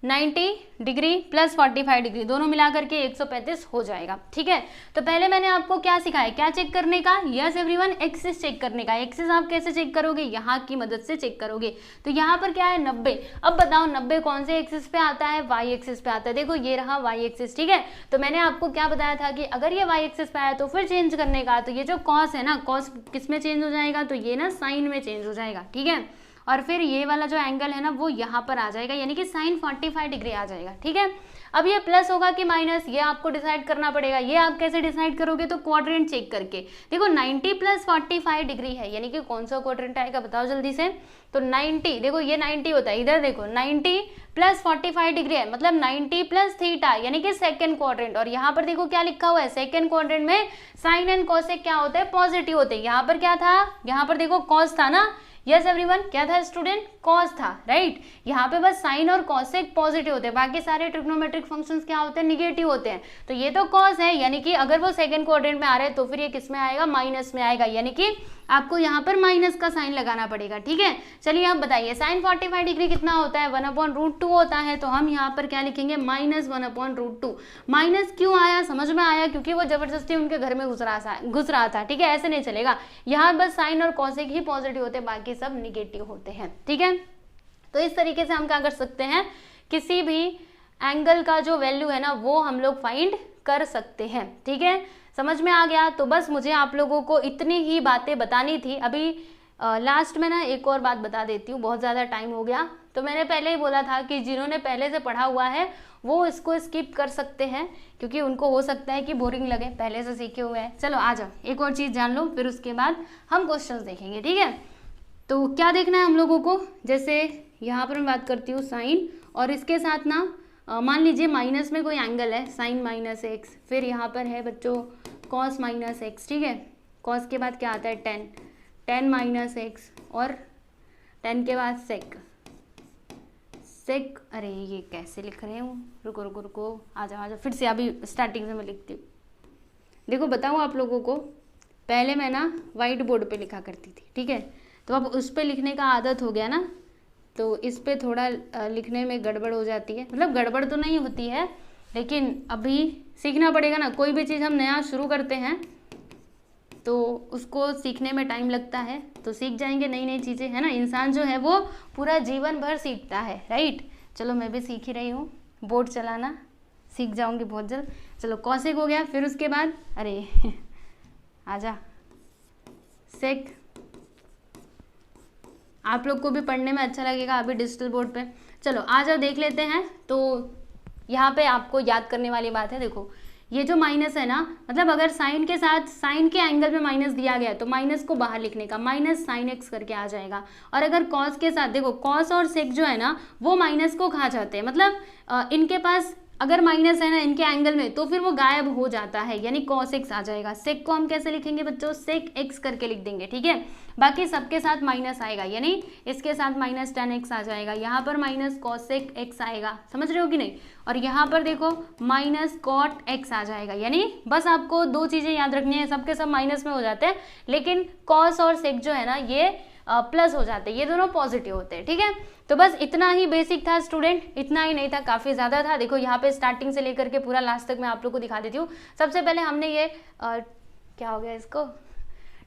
90 डिग्री प्लस 45 डिग्री, दोनों मिला करके 135 हो जाएगा, ठीक है। तो पहले मैंने आपको क्या सिखाया, क्या चेक करने का, यस एवरीवन, एक्सिस चेक करने का। एक्सिस आप कैसे चेक करोगे, यहाँ की मदद से चेक करोगे। तो यहाँ पर क्या है 90। अब बताओ 90 कौन से एक्सिस पे आता है, वाई एक्सिस पे आता है। देखो ये रहा वाई एक्सिस, ठीक है। तो मैंने आपको क्या बताया था कि अगर ये वाई एक्सिस पे आया तो फिर चेंज करने का। तो ये जो कॉस है ना, कॉस किस में चेंज हो जाएगा, तो ये ना साइन में चेंज हो जाएगा, ठीक है। और फिर ये वाला जो एंगल है ना वो यहाँ पर आ जाएगा, यानी कि साइन 45 डिग्री आ जाएगा, ठीक है। अब ये प्लस होगा कि माइनस, ये आपको डिसाइड करना पड़ेगा। ये आप कैसे डिसाइड करोगे, तो क्वाड्रेंट चेक करके। देखो 90 प्लस 45 डिग्री है, यानी कि कौन सा क्वाड्रेंट आएगा बताओ जल्दी से। तो 90, देखो ये 90 होता है, इधर देखो 90 प्लस 45 डिग्री है, मतलब 90 प्लस थीटा, यानी कि सेकंड क्वाड्रेंट। और यहाँ पर देखो क्या लिखा हुआ है, सेकंड क्वाड्रेंट में साइन एंड कॉसेक क्या होते हैं, पॉजिटिव होते हैं। यहाँ पर क्या था, यहाँ पर देखो कॉस था ना, यस एवरीवन, क्या था स्टूडेंट, कॉस था, राइट। यहाँ पे बस साइन और कॉसेक पॉजिटिव होते हैं, बाकी सारे ट्रिग्नोमेट्रिक फंक्शंस क्या होते हैं, निगेटिव होते हैं। तो ये तो कॉस है, यानी कि अगर वो सेकंड क्वाड्रेंट में आ रहे हैं तो फिर ये किस में आएगा, माइनस में आएगा, यानी कि आपको यहाँ पर माइनस का साइन लगाना पड़ेगा, ठीक है। चलिए आप बताइए साइन 45 डिग्री कितना होता है, 1/√2 होता है। तो हम यहाँ पर क्या लिखेंगे, -1/√2। माइनस क्यों आया, समझ में आया, क्योंकि वो जबरदस्ती उनके घर में घुस रहा था, ठीक है। ऐसे नहीं चलेगा, यहाँ बस साइन और कॉसेक ही पॉजिटिव होते हैं, बाकी सब निगेटिव होते हैं, ठीक है। तो इस तरीके से हम क्या कर सकते हैं किसी भी एंगल का जो वैल्यू है ना वो हम लोग फाइंड कर सकते हैं। ठीक है, समझ में आ गया। तो बस मुझे आप लोगों को इतनी ही बातें बतानी थी। अभी लास्ट में ना एक और बात बता देती हूँ, बहुत ज़्यादा टाइम हो गया। तो मैंने पहले ही बोला था कि जिन्होंने पहले से पढ़ा हुआ है वो इसको स्किप कर सकते हैं, क्योंकि उनको हो सकता है कि बोरिंग लगे, पहले से सीखे हुए हैं। चलो आ जाओ, एक और चीज़ जान लो, फिर उसके बाद हम क्वेश्चंस देखेंगे। ठीक है, तो क्या देखना है हम लोगों को, जैसे यहाँ पर मैं बात करती हूँ साइन, और इसके साथ ना मान लीजिए माइनस में कोई एंगल है, साइन माइनस एक्स, फिर यहाँ पर है बच्चों कॉस माइनस एक्स। ठीक है, कॉस के बाद क्या आता है 10, 10 माइनस एक्स, और 10 के बाद सेक, सेक, अरे ये कैसे लिख रहे हूँ, रुको रुको रुको, आ जाओ फिर से, अभी स्टार्टिंग से मैं लिखती हूँ। देखो बताऊँ आप लोगों को, पहले मैं ना वाइट बोर्ड पे लिखा करती थी। ठीक है, तो अब उस पर लिखने का आदत हो गया ना, तो इस पे थोड़ा लिखने में गड़बड़ हो जाती है। मतलब गड़बड़ तो नहीं होती है, लेकिन अभी सीखना पड़ेगा ना। कोई भी चीज़ हम नया शुरू करते हैं तो उसको सीखने में टाइम लगता है, तो सीख जाएंगे नई नई चीज़ें, है ना। इंसान जो है वो पूरा जीवन भर सीखता है, राइट। चलो मैं भी सीख ही रही हूँ, बोर्ड चलाना सीख जाऊँगी बहुत जल्द। चलो कॉसेक हो गया, फिर उसके बाद अरे आजा सेक। आप लोग को भी पढ़ने में अच्छा लगेगा अभी डिजिटल बोर्ड पे। चलो आ जाओ देख लेते हैं। तो यहाँ पे आपको याद करने वाली बात है, देखो ये जो माइनस है ना, मतलब अगर साइन के साथ, साइन के एंगल में माइनस दिया गया है तो माइनस को बाहर लिखने का, माइनस साइन एक्स करके आ जाएगा। और अगर कॉस के साथ, देखो कॉस और सेक जो है ना वो माइनस को खा जाते हैं, मतलब इनके पास अगर माइनस है ना इनके एंगल में, तो फिर वो गायब हो जाता है, यानी कॉस एक्स आ जाएगा। सेक को हम कैसे लिखेंगे बच्चों, सेक एक्स करके लिख देंगे। ठीक है, बाकी सबके साथ माइनस आएगा, यानी इसके साथ माइनस 10x आ जाएगा, यहाँ पर माइनस कॉसेक एक्स आएगा, समझ रहे हो कि नहीं। और यहाँ पर देखो माइनस कॉट एक्स आ जाएगा, यानी बस आपको दो चीज़ें याद रखनी है, सबके सब माइनस में हो जाते हैं, लेकिन कॉस और सेक जो है ना ये प्लस हो जाते हैं, ये दोनों पॉजिटिव होते हैं। ठीक है, तो बस इतना ही बेसिक था स्टूडेंट, इतना ही नहीं था, काफ़ी ज़्यादा था। देखो यहाँ पे स्टार्टिंग से लेकर के पूरा लास्ट तक मैं आप लोग को दिखा देती हूँ। सबसे पहले हमने ये क्या हो गया इसको,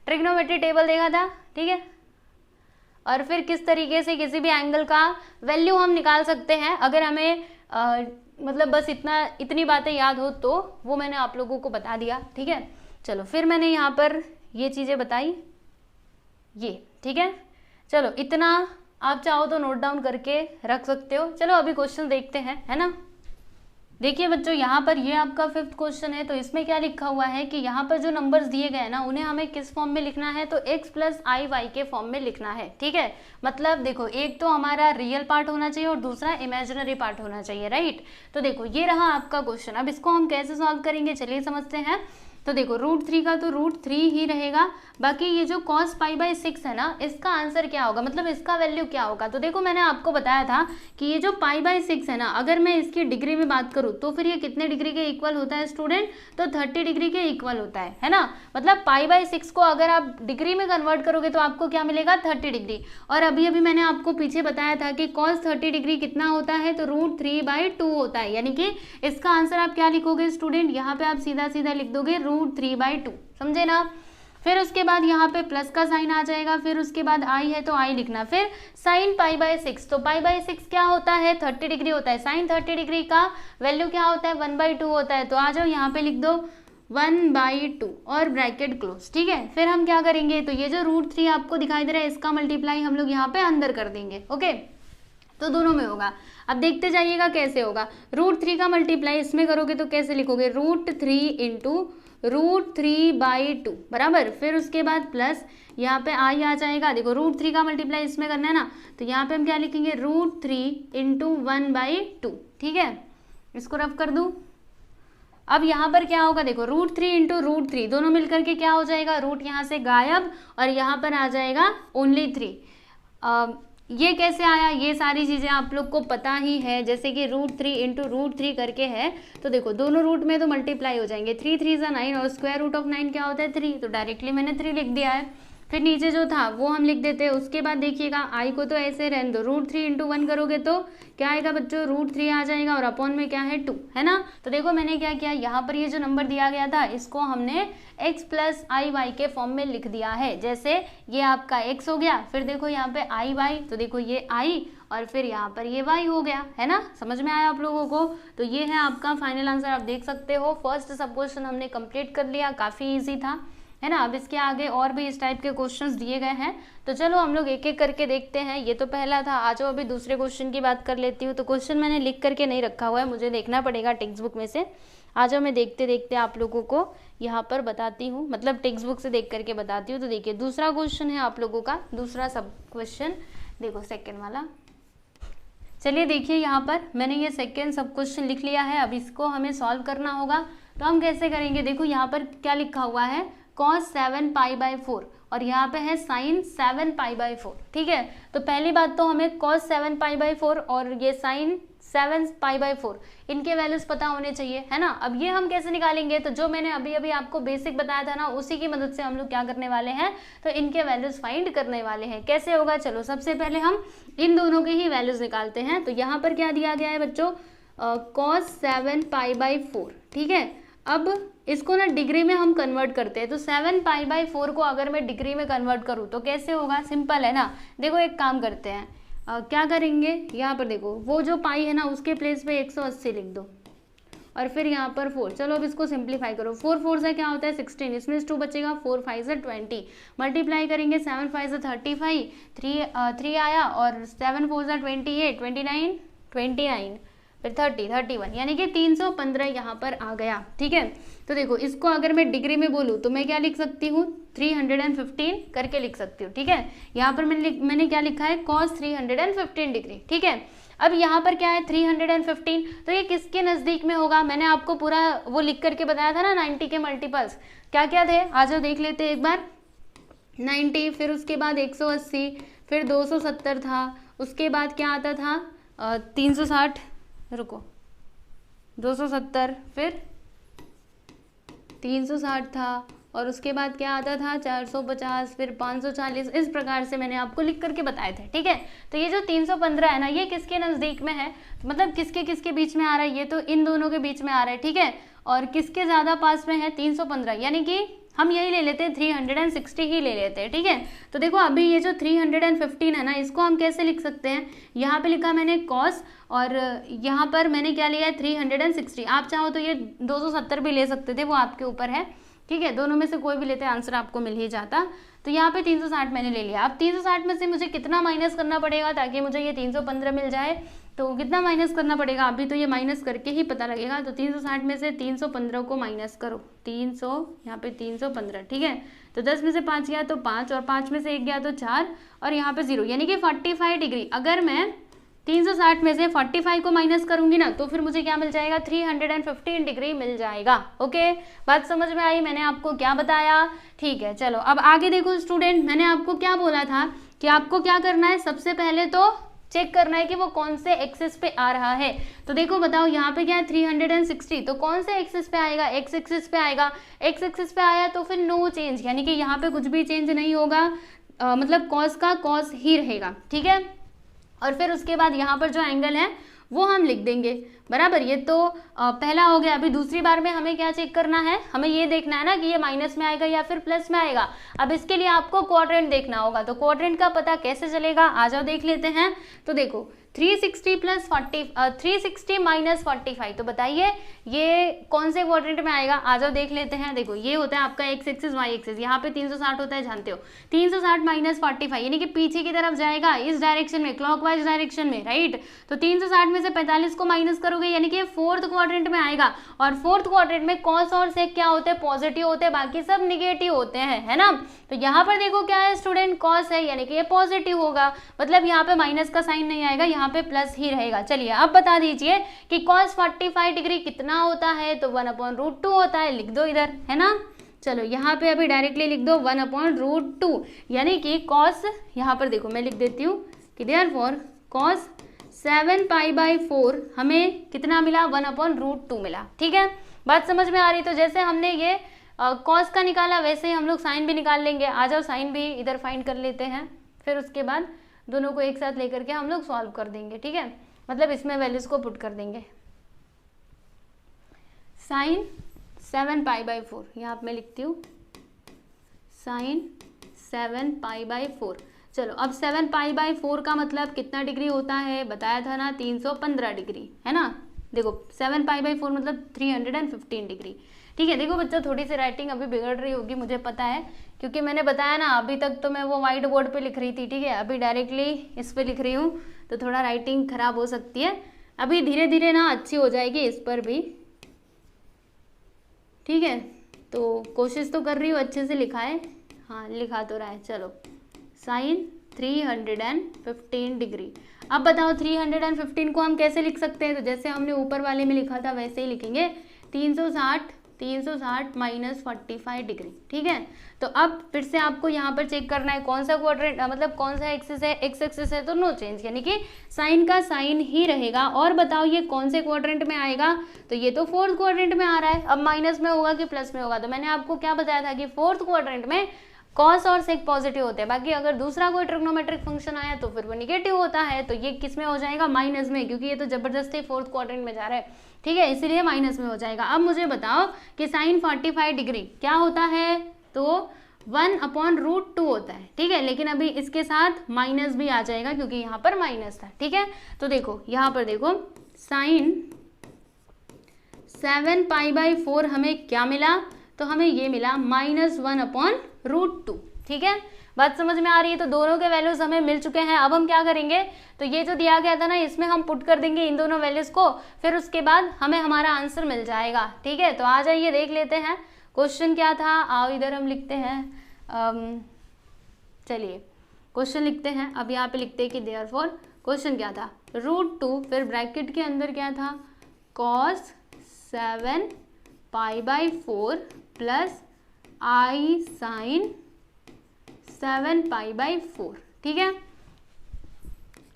ट्रिग्नोमेट्री टेबल देखा था। ठीक है, और फिर किस तरीके से किसी भी एंगल का वैल्यू हम निकाल सकते हैं, अगर हमें मतलब बस इतनी बातें याद हो तो वो मैंने आप लोगों को बता दिया। ठीक है, चलो फिर मैंने यहाँ पर ये चीज़ें बताई, ये ठीक है। चलो इतना आप चाहो तो नोट डाउन करके रख सकते हो। चलो अभी क्वेश्चन देखते हैं, है ना। देखिए बच्चों यहाँ पर ये आपका 5th क्वेश्चन है, तो इसमें क्या लिखा हुआ है कि यहाँ पर जो नंबर्स दिए गए हैं ना उन्हें हमें किस फॉर्म में लिखना है, तो x + i y के फॉर्म में लिखना है। ठीक है, मतलब देखो एक तो हमारा रियल पार्ट होना चाहिए और दूसरा इमेजिनरी पार्ट होना चाहिए, राइट। तो देखो ये रहा आपका क्वेश्चन। अब इसको हम कैसे सॉल्व करेंगे चलिए समझते हैं। तो देखो √3 का तो √3 ही रहेगा, बाकी ये जो cos π/6 है ना इसका आंसर क्या होगा, मतलब इसका वैल्यू क्या होगा। तो देखो मैंने आपको बताया था कि ये जो π/6 है ना, अगर मैं इसकी डिग्री में बात करूँ तो फिर ये कितने डिग्री के इक्वल होता है स्टूडेंट, तो 30 डिग्री के इक्वल होता है ना। मतलब π/6 को अगर आप डिग्री में कन्वर्ट करोगे तो आपको क्या मिलेगा 30 डिग्री। और अभी अभी मैंने आपको पीछे बताया था कि cos 30 डिग्री कितना होता है, तो √3/2 होता है, यानी कि इसका आंसर आप क्या लिखोगे स्टूडेंट, यहाँ पे आप सीधा सीधा लिख दोगे √3/2, समझे ना। फिर उसके बाद यहाँ पे प्लस का साइन आ जाएगा, फिर उसके बाद i है तो i लिखना, फिर साइन π/6, तो π/6 क्या होता है 30 डिग्री होता है, साइन 30 डिग्री का वैल्यू क्या होता है 1/2 होता है। तो आ जाओ यहाँ पे लिख दो 1/2 और ब्रैकेट क्लोज। ठीक है, फिर हम क्या करेंगे, तो ये जो √3 आपको दिखाई दे रहा है इसका मल्टीप्लाई हम लोग यहाँ पे अंदर कर देंगे। ओके, तो दोनों में होगा। अब देखते जाइएगा कैसे होगा। √3 का मल्टीप्लाई इसमें करोगे तो कैसे लिखोगे, √3 × √3/2 बराबर, फिर उसके बाद प्लस यहाँ पे i आ जाएगा। देखो √3 का मल्टीप्लाई इसमें करना है ना, तो यहाँ पे हम क्या लिखेंगे √3 × 1/2। ठीक है, इसको रफ कर दूँ। अब यहाँ पर क्या होगा, देखो √3 × √3 दोनों मिलकर के क्या हो जाएगा, रूट यहाँ से गायब और यहाँ पर आ जाएगा ओनली 3। ये कैसे आया, ये सारी चीज़ें आप लोग को पता ही है, जैसे कि √3 × √3 करके है, तो देखो दोनों रूट में तो मल्टीप्लाई हो जाएंगे, 3 3 9 और √9 क्या होता है 3, तो डायरेक्टली मैंने 3 लिख दिया है। फिर नीचे जो था वो हम लिख देते हैं। उसके बाद देखिएगा i को तो ऐसे रहने दो, √3 × 1 करोगे तो क्या आएगा बच्चों, √3 आ जाएगा और अपॉन में क्या है 2, है ना। तो देखो मैंने क्या किया, यहाँ पर ये जो नंबर दिया गया था इसको हमने x + iy के फॉर्म में लिख दिया है। जैसे ये आपका x हो गया, फिर देखो यहाँ पे iy, तो देखो ये i और फिर यहाँ पर ये y हो गया, है ना। समझ में आया आप लोगों को। तो ये है आपका फाइनल आंसर, आप देख सकते हो। फर्स्ट सब क्वेश्चन हमने कंप्लीट कर लिया, काफ़ी ईजी था, है ना। अब इसके आगे और भी इस टाइप के क्वेश्चंस दिए गए हैं, तो चलो हम लोग एक एक करके देखते हैं। ये तो पहला था, आ जाओ अभी दूसरे क्वेश्चन की बात कर लेती हूँ। तो क्वेश्चन मैंने लिख करके नहीं रखा हुआ है, मुझे देखना पड़ेगा टेक्स्ट बुक में से। आ जाओ मैं देखते देखते आप लोगों को यहाँ पर बताती हूँ, मतलब टेक्स्ट बुक से देख करके बताती हूँ। तो देखिए दूसरा क्वेश्चन है आप लोगों का, दूसरा सब क्वेश्चन देखो, सेकेंड वाला। चलिए देखिए यहाँ पर मैंने ये सेकेंड सब क्वेश्चन लिख लिया है। अब इसको हमें सॉल्व करना होगा, तो हम कैसे करेंगे। देखो यहाँ पर क्या लिखा हुआ है, cos 7π/4 और यहाँ पे है sin 7π/4, ठीक है। तो पहली बात तो हमें cos 7π/4 और ये sin 7π/4 इनके वैल्यूज पता होने चाहिए, है ना। अब ये हम कैसे निकालेंगे, तो जो मैंने अभी अभी आपको बेसिक बताया था ना, उसी की मदद से हम लोग क्या करने वाले हैं, तो इनके वैल्यूज फाइंड करने वाले हैं। कैसे होगा, चलो सबसे पहले हम इन दोनों के ही वैल्यूज निकालते हैं। तो यहाँ पर क्या दिया गया है बच्चों, cos 7π/4, ठीक है। अब इसको ना डिग्री में हम कन्वर्ट करते हैं, तो 7π/4 को अगर मैं डिग्री में कन्वर्ट करूँ तो कैसे होगा, सिंपल है ना। देखो एक काम करते हैं, क्या करेंगे, यहाँ पर देखो वो जो पाई है ना उसके प्लेस पे 180 लिख दो और फिर यहाँ पर 4। चलो अब इसको सिंप्लीफाई करो, 4 4 से क्या होता है 16, इसमें 2 बचेगा, 4 5 से 20, मल्टीप्लाई करेंगे 7 5 से 35, 3 आया और 7 4 से 28, 29, फिर 30, 31, यानी कि 315 यहाँ पर आ गया, ठीक है। तो देखो इसको अगर मैं डिग्री में बोलूँ तो मैं क्या लिख सकती हूँ, 315 करके लिख सकती हूँ, ठीक है। यहाँ पर मैंने क्या लिखा है, cos 315 डिग्री, ठीक है। अब यहाँ पर क्या है 315, तो ये किसके नज़दीक में होगा, मैंने आपको पूरा वो लिख करके बताया था ना 90 के मल्टीपल्स क्या क्या थे, आ जाओ देख लेते हैं एक बार। 90, फिर उसके बाद 180, फिर 270 था, उसके बाद क्या आता था 360, रुको 270, फिर 360 था, और उसके बाद क्या आता था 450, फिर 540, इस प्रकार से मैंने आपको लिख करके बताए थे, ठीक है। तो ये जो 315 है ना, ये किसके नज़दीक में है, मतलब किसके किसके बीच में आ रहा है, ये तो इन दोनों के बीच में आ रहा है, ठीक है। और किसके ज़्यादा पास में है 315, यानी कि हम यही ले लेते हैं 360 ही ले लेते हैं, ठीक है। तो देखो अभी ये जो 315 है ना, इसको हम कैसे लिख सकते हैं, यहाँ पे लिखा मैंने cos और यहाँ पर मैंने क्या लिया है 360। आप चाहो तो ये 270 भी ले सकते थे, वो आपके ऊपर है, ठीक है। दोनों में से कोई भी लेते आंसर आपको मिल ही जाता। तो यहाँ पे 360 मैंने ले लिया। अब 360 में से मुझे कितना माइनस करना पड़ेगा ताकि मुझे ये 315 मिल जाए, तो कितना माइनस करना पड़ेगा, अभी तो ये माइनस करके ही पता लगेगा। तो 360 में से 315 को माइनस करो, 300 यहाँ पे 315, ठीक है। तो 10 में से 5 गया तो 5, और 5 में से 1 गया तो 4, और यहाँ पे 0, यानी कि 45 डिग्री। अगर मैं 360 में से 45 को माइनस करूंगी ना, तो फिर मुझे क्या मिल जाएगा, 315 डिग्री मिल जाएगा। ओके, बात समझ में आई, मैंने आपको क्या बताया, ठीक है। चलो अब आगे देखो स्टूडेंट, मैंने आपको क्या बोला था कि आपको क्या करना है, सबसे पहले तो चेक करना है कि वो कौन से एक्सिस पे आ रहा है। तो देखो बताओ यहाँ पे क्या है 360, तो कौन से एक्सिस पे आएगा, एक्स एक्सिस पे आएगा। एक्स एक्सिस पे आया तो फिर नो चेंज, यानी कि यहाँ पे कुछ भी चेंज नहीं होगा, मतलब कॉस का कॉस ही रहेगा, ठीक है। और फिर उसके बाद यहाँ पर जो एंगल है वो हम लिख देंगे, बराबर। ये तो पहला हो गया। अभी दूसरी बार में हमें क्या चेक करना है, हमें ये देखना है ना कि ये माइनस में आएगा या फिर प्लस में आएगा। अब इसके लिए आपको क्वाड्रेंट देखना होगा, तो क्वाड्रेंट का पता कैसे चलेगा, आ जाओ देख लेते हैं। तो देखो 360 माइनस 45, तो बताइए ये कौन से क्वाड्रेंट में आएगा, आ जाओ देख लेते हैं। देखो ये होता है आपका एक्स एक्सिस वाई एक्सिस, यहाँ पे 360 होता है जानते हो, 360 माइनस 45 यानी कि पीछे की तरफ जाएगा, इस डायरेक्शन में, क्लॉकवाइज डायरेक्शन में, राइट। तो 360 में से 45 को माइनस करोगे यानी कि फोर्थ क्वाड्रेंट में आएगा, और फोर्थ क्वाड्रेंट में कॉस और सेक क्या होते हैं, पॉजिटिव होते हैं, बाकी सब निगेटिव होते हैं, है ना। तो यहाँ पर देखो क्या है स्टूडेंट, कॉस है यानी कि ये पॉजिटिव होगा, मतलब यहाँ पे माइनस का साइन नहीं आएगा, यहाँ पे प्लस ही रहेगा। चलिए अब बता दीजिए कि cos 45 डिग्री कितना होता है, तो 1/√2 होता है, लिख दो इधर, है ना। चलो यहाँ पे अभी डायरेक्टली लिख दो 1/√2, यानी कि cos, यहाँ पर देखो मैं लिख देती हूँ कि देयरफॉर cos 7π/4 हमें कितना मिला, 1/√2 मिला, ठीक है। बात समझ में आ रही। तो जैसे हमने ये cos का निकाला वैसे ही हम लोग साइन भी निकाल लेंगे। आ जाओ साइन भी इधर फाइंड कर लेते हैं, फिर उसके बाद दोनों को एक साथ लेकर के हम लोग सॉल्व कर देंगे, ठीक है। मतलब इसमें वैल्यूज को पुट कर देंगे। साइन 7π/4 यहाँ पे मैं लिखती हूँ, साइन 7π/4, चलो अब 7π/4 का मतलब कितना डिग्री होता है, बताया था ना 315 डिग्री, है ना। देखो 7π/4 मतलब 315 डिग्री। ठीक है, देखो बच्चों थोड़ी सी राइटिंग अभी बिगड़ रही होगी, मुझे पता है, क्योंकि मैंने बताया ना अभी तक तो मैं वो व्हाइट बोर्ड पे लिख रही थी, ठीक है, अभी डायरेक्टली इस पे लिख रही हूँ, तो थोड़ा राइटिंग खराब हो सकती है। अभी धीरे धीरे ना अच्छी हो जाएगी इस पर भी, ठीक है। तो कोशिश तो कर रही हूँ अच्छे से लिखा है, हाँ लिखा तो रहा है। चलो साइन 315 डिग्री। अब बताओ 315 को हम कैसे लिख सकते हैं, तो जैसे हमने ऊपर वाले में लिखा था वैसे ही लिखेंगे, 360 माइनस 45 डिग्री। ठीक है, तो अब फिर से आपको यहाँ पर चेक करना है कौन सा क्वाड्रेंट, मतलब कौन सा एक्सिस है, एक्स एक्सिस है तो नो चेंज, यानी कि साइन का साइन ही रहेगा। और बताओ ये कौन से क्वाड्रेंट में आएगा, तो ये तो फोर्थ क्वाड्रेंट में आ रहा है। अब माइनस में होगा कि प्लस में होगा, तो मैंने आपको क्या बताया था कि फोर्थ क्वाड्रेंट में कॉस और सेक पॉजिटिव होते हैं, बाकी अगर दूसरा कोई ट्रिग्नोमेट्रिक फंक्शन आया तो फिर वो निगेटिव होता है। तो ये किस में हो जाएगा, माइनस में, क्योंकि ये तो जबरदस्ती फोर्थ क्वाड्रेंट में जा रहा है, ठीक है, इसीलिए माइनस में हो जाएगा। अब मुझे बताओ कि साइन 45 डिग्री क्या होता है, तो 1/√2 होता है, ठीक है, लेकिन अभी इसके साथ माइनस भी आ जाएगा क्योंकि यहाँ पर माइनस था। ठीक है, तो देखो यहाँ पर देखो साइन 7π/4 हमें क्या मिला, तो हमें ये मिला -1/√2। ठीक है, बात समझ में आ रही है। तो दोनों के वैल्यूज हमें मिल चुके हैं। अब हम क्या करेंगे, तो ये जो दिया गया था ना इसमें हम पुट कर देंगे इन दोनों वैल्यूज को, फिर उसके बाद हमें हमारा आंसर मिल जाएगा। ठीक है, तो आ जाइए देख लेते हैं क्वेश्चन क्या था। आओ इधर हम लिखते हैं, चलिए क्वेश्चन लिखते हैं। अब यहाँ पे लिखते हैं कि देयरफॉर क्वेश्चन क्या था, √2 फिर ब्रैकेट के अंदर क्या था, cos 7π/4 प्लस i sin 7π/4। ठीक है,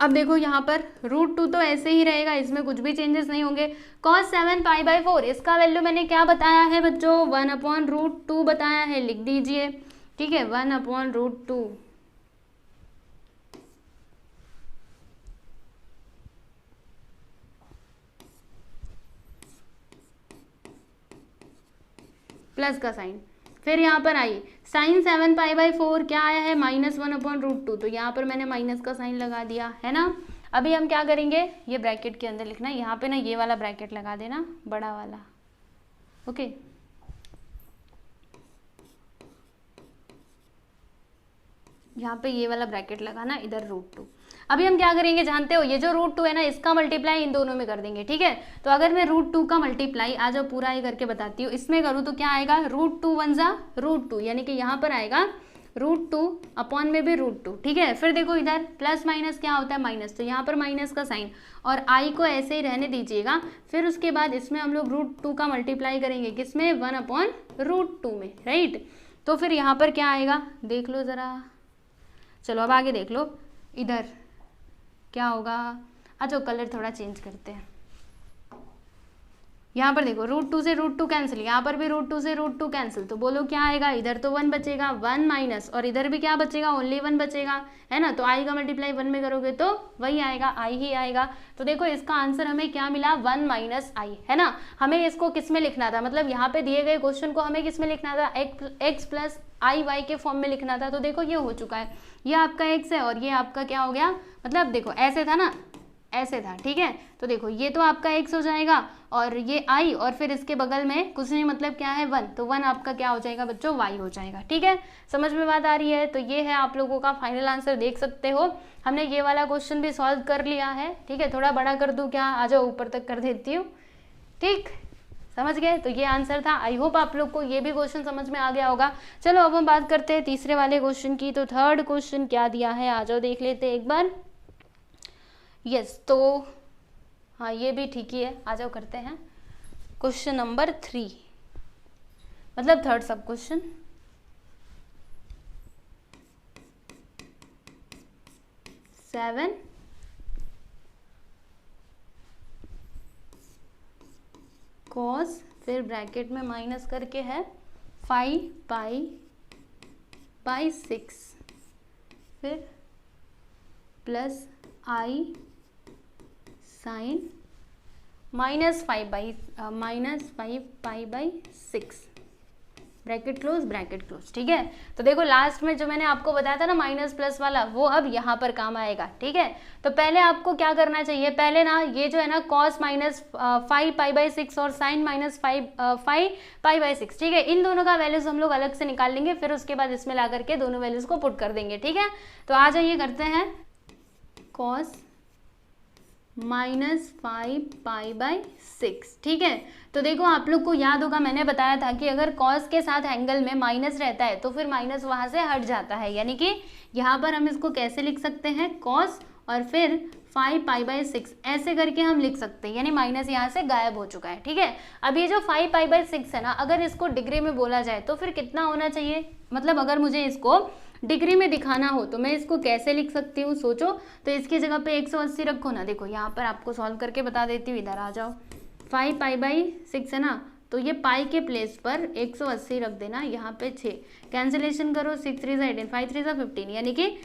अब देखो यहाँ पर √2 तो ऐसे ही रहेगा, इसमें कुछ भी चेंजेस नहीं होंगे। cos 7π/4 इसका वैल्यू मैंने क्या बताया है बच्चों, 1/√2 बताया है, लिख दीजिए। ठीक है, 1/√2 प्लस का साइन, फिर यहाँ पर आइए साइन 7π/4 क्या आया है, -1/√2, तो यहाँ पर मैंने माइनस का साइन लगा दिया है ना। अभी हम क्या करेंगे, ये ब्रैकेट के अंदर लिखना है, यहाँ पे ना ये वाला ब्रैकेट लगा देना, बड़ा वाला, ओके। यहाँ पे ये वाला ब्रैकेट लगाना, इधर √2। अभी हम क्या करेंगे जानते हो, ये जो √2 है ना इसका मल्टीप्लाई इन दोनों में कर देंगे। ठीक है, तो अगर मैं √2 का मल्टीप्लाई आ जाओ पूरा ही करके बताती हूँ, इसमें करूँ तो क्या आएगा, √2 × √2, यानी कि यहाँ पर आएगा √2 अपॉन में भी √2। ठीक है, फिर देखो इधर प्लस माइनस क्या होता है, माइनस, तो यहाँ पर माइनस का साइन, और आई को ऐसे ही रहने दीजिएगा। फिर उसके बाद इसमें हम लोग √2 का मल्टीप्लाई करेंगे, किसमें, 1/√2 में, राइट। तो फिर यहाँ पर क्या आएगा देख लो ज़रा, चलो अब आगे देख लो, इधर क्या होगा, अच्छा कलर थोड़ा चेंज करते हैं। यहाँ पर देखो √2 से √2 कैंसिल, यहाँ पर भी √2 से √2 कैंसिल, तो बोलो क्या आएगा, इधर तो 1 बचेगा, 1 माइनस, और इधर भी क्या बचेगा, ओनली 1 बचेगा, है ना। तो आई का मल्टीप्लाई 1 में करोगे तो वही आएगा, आई ही आएगा। तो देखो इसका आंसर हमें क्या मिला, 1 - i, है ना। हमें इसको किस में लिखना था, मतलब यहाँ पे दिए गए क्वेश्चन को हमें किस में लिखना था, x + i y के फॉर्म में लिखना था। तो देखो ये हो चुका है, ये आपका x है और ये आपका क्या हो गया, मतलब देखो ऐसे था ना, ऐसे था। ठीक है, तो देखो ये तो आपका x हो जाएगा और ये i, और फिर इसके बगल में कुछ नहीं, मतलब क्या है 1, तो 1 आपका क्या हो जाएगा बच्चों, y हो जाएगा। ठीक है, समझ में बात आ रही है। तो ये है आप लोगों का फाइनल आंसर, देख सकते हो हमने ये वाला क्वेश्चन भी सॉल्व कर लिया है। ठीक है, थोड़ा बड़ा कर दूं क्या, आ जाओ ऊपर तक कर देती हूँ। ठीक, समझ गए, तो ये आंसर था। आई होप आप लोग को ये भी क्वेश्चन समझ में आ गया होगा। चलो अब हम बात करते हैं तीसरे वाले क्वेश्चन की। तो थर्ड क्वेश्चन क्या दिया है, आ जाओ देख लेते हैं एक बार। यस, तो हाँ ये भी ठीक ही है, आ जाओ करते हैं क्वेश्चन नंबर 3, मतलब third sub question. Seven cos, फिर ब्रैकेट में माइनस करके है 5π/6, फिर plus i sin -5π/6। Bracket close, ठीक है। तो देखो लास्ट में जो मैंने आपको बताया था ना माइनस प्लस वाला, वो अब यहाँ पर काम आएगा, ठीक है। तो पहले आपको क्या करना चाहिए, पहले ना ये जो है ना कॉस माइनस 5π/6 और साइन माइनस 5π/6, ठीक है, इन दोनों का वैल्यूज हम लोग अलग से निकाल लेंगे, फिर उसके बाद इसमें ला करके दोनों वैल्यूज को पुट कर देंगे, ठीक है। तो आ जाइए करते हैं कॉस माइनस 5π/6, ठीक है। तो देखो आप लोग को याद होगा मैंने बताया था कि अगर कॉस के साथ एंगल में माइनस रहता है तो फिर माइनस वहां से हट जाता है, यानी कि यहाँ पर हम इसको कैसे लिख सकते हैं, कॉस और फिर 5π/6 ऐसे करके हम लिख सकते हैं, यानी माइनस यहाँ से गायब हो चुका है, ठीक है। अब ये जो 5π/6 है ना, अगर इसको डिग्री में बोला जाए तो फिर कितना होना चाहिए, मतलब अगर मुझे इसको डिग्री में दिखाना हो तो मैं इसको कैसे लिख सकती हूँ, सोचो। तो इसकी जगह पे 180 रखो ना, देखो यहाँ पर आपको सॉल्व करके बता देती हूँ, इधर आ जाओ। 5π/6 है ना, तो ये पाई के प्लेस पर 180 रख देना, यहाँ पे 6 कैंसिलेशन करो, 6 3 18, 5 3 15, यानी कि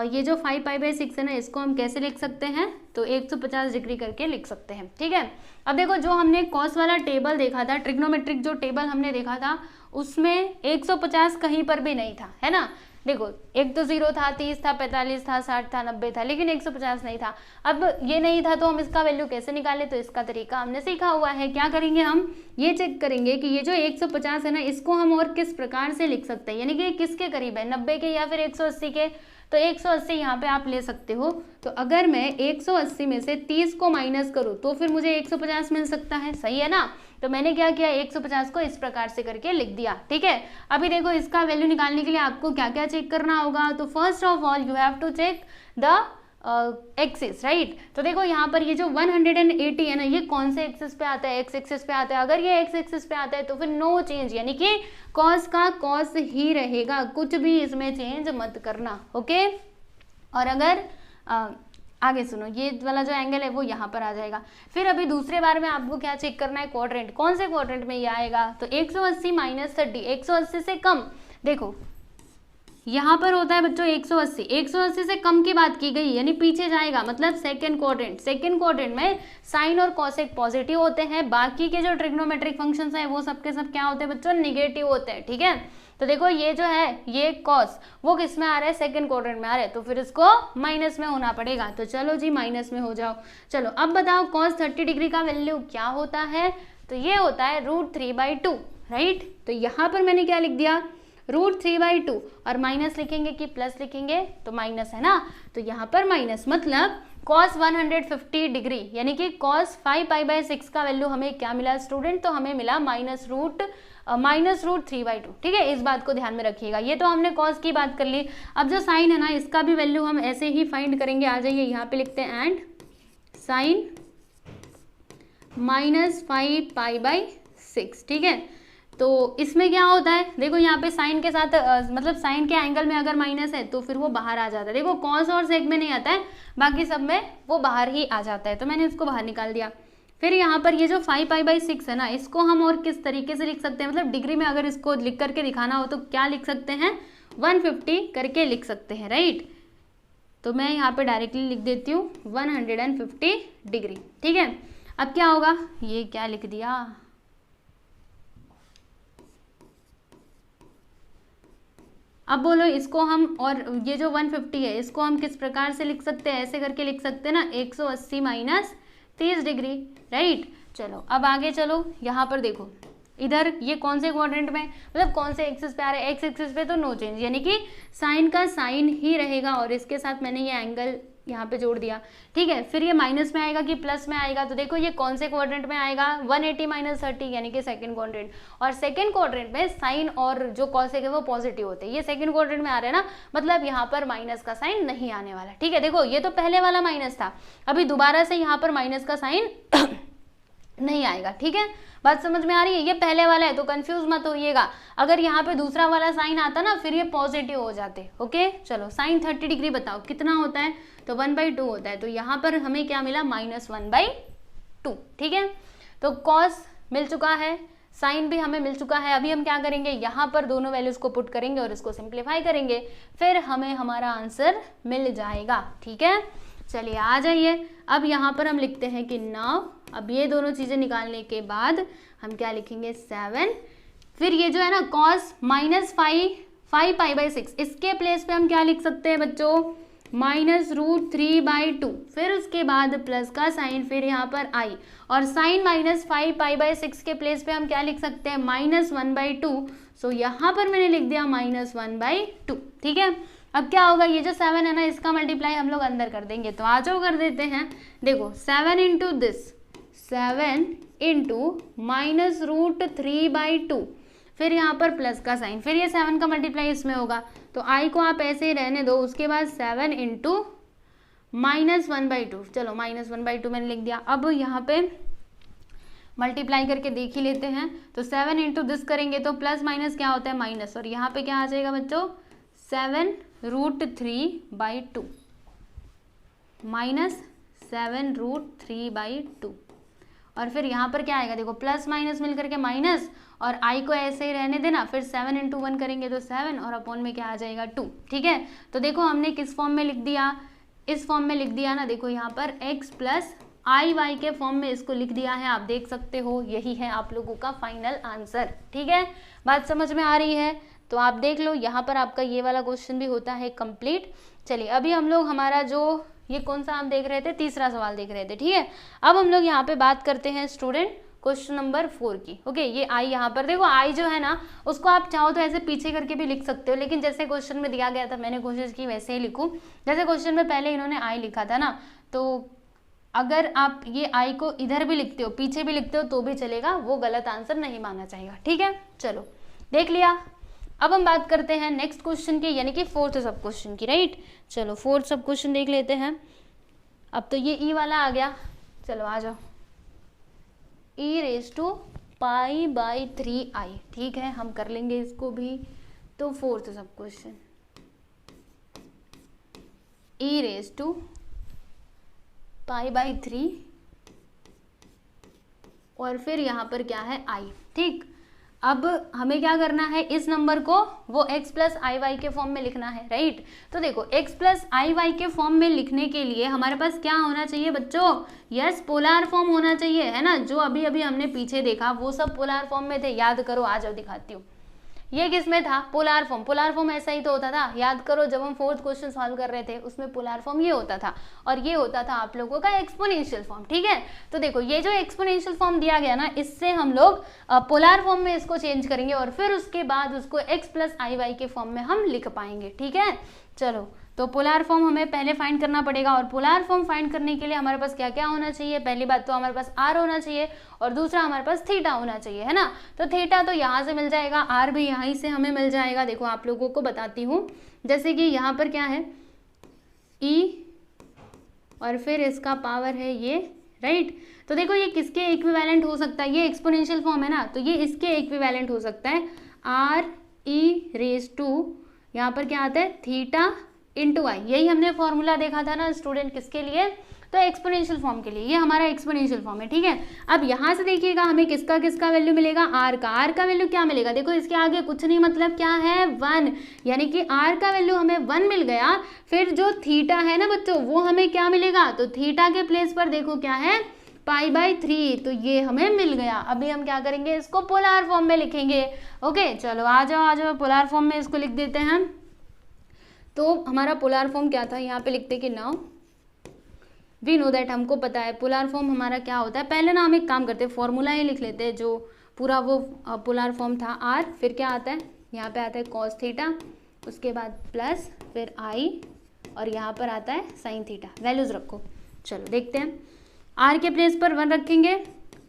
ये जो 5π/6 है ना, इसको हम कैसे लिख सकते हैं, तो 150 डिग्री करके लिख सकते हैं, ठीक है। अब देखो जो हमने कॉस वाला टेबल देखा था, ट्रिग्नोमेट्रिक जो टेबल हमने देखा था, उसमें 150 कहीं पर भी नहीं था, है ना। देखो एक तो 0 था, 30 था, 45 था, 60 था, 90 था, लेकिन 150 नहीं था। अब ये नहीं था तो हम इसका वैल्यू कैसे निकालें, तो इसका तरीका हमने सीखा हुआ है। क्या करेंगे, हम ये चेक करेंगे कि ये जो 150 है ना, इसको हम और किस प्रकार से लिख सकते हैं, यानी कि किसके करीब है, 90 के या फिर 180 के। तो 180 यहाँ पे आप ले सकते हो। तो अगर मैं 180 में से 30 को माइनस करूँ तो फिर मुझे 150 मिल सकता है, सही है ना। तो मैंने क्या किया, 150 को इस प्रकार से करके लिख दिया, ठीक है। अभी देखो इसका वैल्यू निकालने के लिए आपको क्या क्या चेक करना होगा, तो first of all you have to check the axis, right. तो देखो यहाँ पर ये जो 180 है ना, ये कौन से एक्सिस पे आता है, एक्स एक्सिस पे आता है। अगर ये एक्स एक्सिस पे आता है तो फिर नो चेंज, यानी कि कॉस का कॉस ही रहेगा, कुछ भी इसमें चेंज मत करना, ओके। और अगर आगे सुनो, ये वाला जो एंगल है वो यहाँ पर आ जाएगा। फिर अभी दूसरे बार में आपको क्या चेक करना है, क्वाड्रेंट, कौन से क्वाड्रेंट में ये आएगा, तो 180 माइनस 30, 180 से कम। देखो यहाँ पर होता है बच्चों 180, 180 से कम की बात की गई, यानी पीछे जाएगा, मतलब सेकंड क्वाड्रेंट। सेकंड क्वाड्रेंट में साइन और कॉसेक पॉजिटिव होते हैं, बाकी के जो ट्रिग्नोमेट्रिक फंक्शंस हैं वो सबके सब क्या होते हैं बच्चों, निगेटिव होते हैं, ठीक है। तो देखो ये जो है ये कॉस वो किस में आ रहा है, सेकंड क्वाड्रेंट में आ रहा है, तो फिर इसको माइनस में होना पड़ेगा। तो चलो जी माइनस में हो जाओ। चलो अब बताओ कॉस 30 डिग्री का वैल्यू क्या होता है, तो ये होता है √3/2, राइट। तो यहाँ पर मैंने क्या लिख दिया, √3/2, और माइनस लिखेंगे कि प्लस लिखेंगे, तो माइनस है ना, तो यहाँ पर माइनस, मतलब cos 150 डिग्री, यानी कि cos 5π/6 का वैल्यू हमें क्या मिला स्टूडेंट, तो हमें मिला -√3/2, ठीक है। इस बात को ध्यान में रखिएगा। ये तो हमने cos की बात कर ली। अब जो साइन है ना, इसका भी वैल्यू हम ऐसे ही फाइंड करेंगे। आ जाइए यहाँ पे लिखते हैं एंड साइन -5π/6, ठीक है। तो इसमें क्या होता है, देखो यहाँ पे साइन के साथ मतलब साइन के एंगल में अगर माइनस है तो फिर वो बाहर आ जाता है। देखो कॉस और सेक में नहीं आता है, बाकी सब में वो बाहर ही आ जाता है, तो मैंने इसको बाहर निकाल दिया। फिर यहाँ पर ये जो 5π/6 है ना, इसको हम और किस तरीके से लिख सकते हैं, मतलब डिग्री में अगर इसको लिख करके दिखाना हो तो क्या लिख सकते हैं, 150 करके लिख सकते हैं, राइट। तो मैं यहाँ पे डायरेक्टली लिख देती हूँ 150 डिग्री, ठीक है। अब क्या होगा, ये क्या लिख दिया, अब बोलो इसको हम, और ये जो 150 है इसको हम किस प्रकार से लिख सकते हैं, ऐसे करके लिख सकते हैं ना, 180 माइनस 30 डिग्री, राइट। चलो अब आगे चलो, यहाँ पर देखो इधर ये कौन से क्वाड्रेंट में, मतलब कौन से एक्सिस पे आ रहा है, एक्स एक्सिस पे तो नो चेंज, यानी कि साइन का साइन ही रहेगा, और इसके साथ मैंने ये एंगल यहाँ पे जोड़ दिया, ठीक है। फिर ये माइनस में आएगा कि प्लस में आएगा, तो देखो ये कौन से क्वाड्रेंट में आएगा, 180 माइनस 30, यानी कि सेकंड क्वाड्रेंट। और सेकंड क्वाड्रेंट में साइन और जो कॉसेक है वो पॉजिटिव होते हैं, ये सेकंड क्वाड्रेंट में आ रहे हैं ना, मतलब यहाँ पर माइनस का साइन नहीं आने वाला, ठीक है। देखो ये तो पहले वाला माइनस था, अभी दोबारा से यहाँ पर माइनस का साइन नहीं आएगा, ठीक है। बात समझ में आ रही है, ये पहले वाला है तो कंफ्यूज मत होइएगा। अगर यहाँ पे दूसरा वाला साइन आता ना फिर ये पॉजिटिव हो जाते, ओके। चलो साइन 30 डिग्री बताओ कितना होता है, तो 1/2 होता है, तो यहाँ पर हमें क्या मिला, -1/2, ठीक है। तो कॉस मिल चुका है, साइन भी हमें मिल चुका है। अभी हम क्या करेंगे, यहाँ पर दोनों वैल्यूज को पुट करेंगे और इसको सिंप्लीफाई करेंगे, फिर हमें हमारा आंसर मिल जाएगा, ठीक है। चलिए आ जाइए, अब यहाँ पर हम लिखते हैं कि नाउ, अब ये दोनों चीज़ें निकालने के बाद हम क्या लिखेंगे, 7 फिर ये जो है ना cos -5 इसके प्लेस पे हम क्या लिख सकते हैं बच्चों, -√3/2, फिर उसके बाद प्लस का साइन, फिर यहाँ पर i, और साइन -5 के प्लेस पे हम क्या लिख सकते हैं, -1/2। सो यहाँ पर मैंने लिख दिया -1/2। ठीक है, अब क्या होगा, ये जो 7 है ना इसका मल्टीप्लाई हम लोग अंदर कर देंगे, तो आ जाओ कर देते हैं। देखो 7 इंटू दिस, 7 इंटू -√3/2, फिर यहाँ पर प्लस का साइन, फिर ये 7 का मल्टीप्लाई इसमें होगा, तो i को आप ऐसे ही रहने दो। उसके बाद 7 इंटू -1/2, चलो -1/2 मैंने लिख दिया। अब यहाँ पे मल्टीप्लाई करके देख ही लेते हैं, तो 7 इंटू दिस करेंगे तो प्लस माइनस क्या होता है, माइनस, और यहाँ पे क्या आ जाएगा बच्चों, 7√3/2 माइनस 7√3/2, और फिर यहाँ पर क्या आएगा, देखो प्लस माइनस मिल करके माइनस, और i को ऐसे ही रहने देना, फिर 7 इंटू 1 करेंगे तो 7, और अपॉन में क्या आ जाएगा 2। ठीक है, तो देखो हमने किस फॉर्म में लिख दिया, इस फॉर्म में लिख दिया ना, देखो यहाँ पर x प्लस आई वाई के फॉर्म में इसको लिख दिया है, आप देख सकते हो, यही है आप लोगों का फाइनल आंसर। ठीक है, बात समझ में आ रही है, तो आप देख लो यहाँ पर आपका ये वाला क्वेश्चन भी होता है कंप्लीट। चलिए अभी हम लोग हमारा जो ये कौन सा आप देख रहे थे, तीसरा सवाल देख रहे थे। ठीक है, अब हम लोग यहाँ पे बात करते हैं स्टूडेंट क्वेश्चन नंबर 4 की। ओके, ये आई यहाँ पर देखो, आई जो है ना उसको आप चाहो तो ऐसे पीछे करके भी लिख सकते हो, लेकिन जैसे क्वेश्चन में दिया गया था मैंने कोशिश की वैसे ही लिखूं, जैसे क्वेश्चन में पहले इन्होंने आई लिखा था ना, तो अगर आप ये आई को इधर भी लिखते हो पीछे भी लिखते हो तो भी चलेगा, वो गलत आंसर नहीं माना जाएगा। ठीक है, चलो देख लिया। अब हम बात करते हैं नेक्स्ट क्वेश्चन की, यानी कि फोर्थ सब क्वेश्चन की। राइट, चलो फोर्थ सब क्वेश्चन देख लेते हैं। अब तो ये ई वाला आ गया, चलो आ जाओ, e⁻π/3i। ठीक है, हम कर लेंगे इसको भी। तो फोर्थ सब क्वेश्चन, e⁻π/3 और फिर यहाँ पर क्या है i। ठीक, अब हमें क्या करना है, इस नंबर को वो x प्लस आई वाई के फॉर्म में लिखना है। राइट, तो देखो x प्लस आई वाई के फॉर्म में लिखने के लिए हमारे पास क्या होना चाहिए बच्चों, यस पोलर फॉर्म होना चाहिए, है ना, जो अभी अभी हमने पीछे देखा वो सब पोलर फॉर्म में थे, याद करो, आ जाओ दिखाती हूँ। ये किस में था, पोलर फॉर्म। पोलर फॉर्म ऐसा ही तो होता था, याद करो, जब हम फोर्थ क्वेश्चन सॉल्व कर रहे थे उसमें पोलर फॉर्म ये होता था, और ये होता था आप लोगों का एक्सपोनेंशियल फॉर्म। ठीक है, तो देखो ये जो एक्सपोनेंशियल फॉर्म दिया गया ना, इससे हम लोग पोलर फॉर्म में इसको चेंज करेंगे, और फिर उसके बाद उसको x प्लस आई वाई के फॉर्म में हम लिख पाएंगे। ठीक है, चलो तो पोलर फॉर्म हमें पहले फाइंड करना पड़ेगा, और पोलर फॉर्म फाइंड करने के लिए हमारे पास क्या क्या होना चाहिए, पहली बात तो हमारे पास r होना चाहिए, और दूसरा हमारे पास थीटा होना चाहिए, है ना। तो थीटा तो यहाँ से मिल जाएगा, r भी यहीं से हमें मिल जाएगा। देखो आप लोगों को बताती हूँ, जैसे कि यहाँ पर क्या है e और फिर इसका पावर है ये। राइट, तो देखो ये किसके इक्विवेलेंट हो सकता है, ये एक्सपोनेंशियल फॉर्म है ना, तो ये इसके इक्विवेलेंट हो सकता है, r⁻⁴ यहाँ पर क्या आता है थीटा इंटू आई। यही हमने फॉर्मूला देखा था ना स्टूडेंट, किसके लिए, तो एक्सपोनेंशियल फॉर्म के लिए, ये हमारा एक्सपोनेंशियल फॉर्म है। ठीक है, अब यहाँ से देखिएगा हमें किसका किसका वैल्यू मिलेगा, आर का। आर का वैल्यू क्या मिलेगा, देखो इसके आगे कुछ नहीं, मतलब क्या है 1, यानी कि आर का वैल्यू हमें 1 मिल गया। फिर जो थीटा है ना बच्चों, वो हमें क्या मिलेगा, तो थीटा के प्लेस पर देखो क्या है π/3, तो ये हमें मिल गया। अभी हम क्या करेंगे, इसको पोलर फॉर्म में लिखेंगे। ओके, चलो आ जाओ पोलर फॉर्म में इसको लिख देते हैं। तो हमारा पोलर फॉर्म क्या था, यहाँ पे लिखते कि नाउ वी नो दैट, हमको पता है पोलर फॉर्म हमारा क्या होता है। पहले ना हम एक काम करते हैं, फॉर्मूला ही लिख लेते हैं, जो पूरा वो पोलर फॉर्म था आर, फिर क्या आता है, यहाँ पे आता है कॉस थीटा, उसके बाद प्लस फिर आई, और यहाँ पर आता है साइन थीटा। वैल्यूज रखो, चलो देखते हैं। आर के प्लेस पर 1 रखेंगे,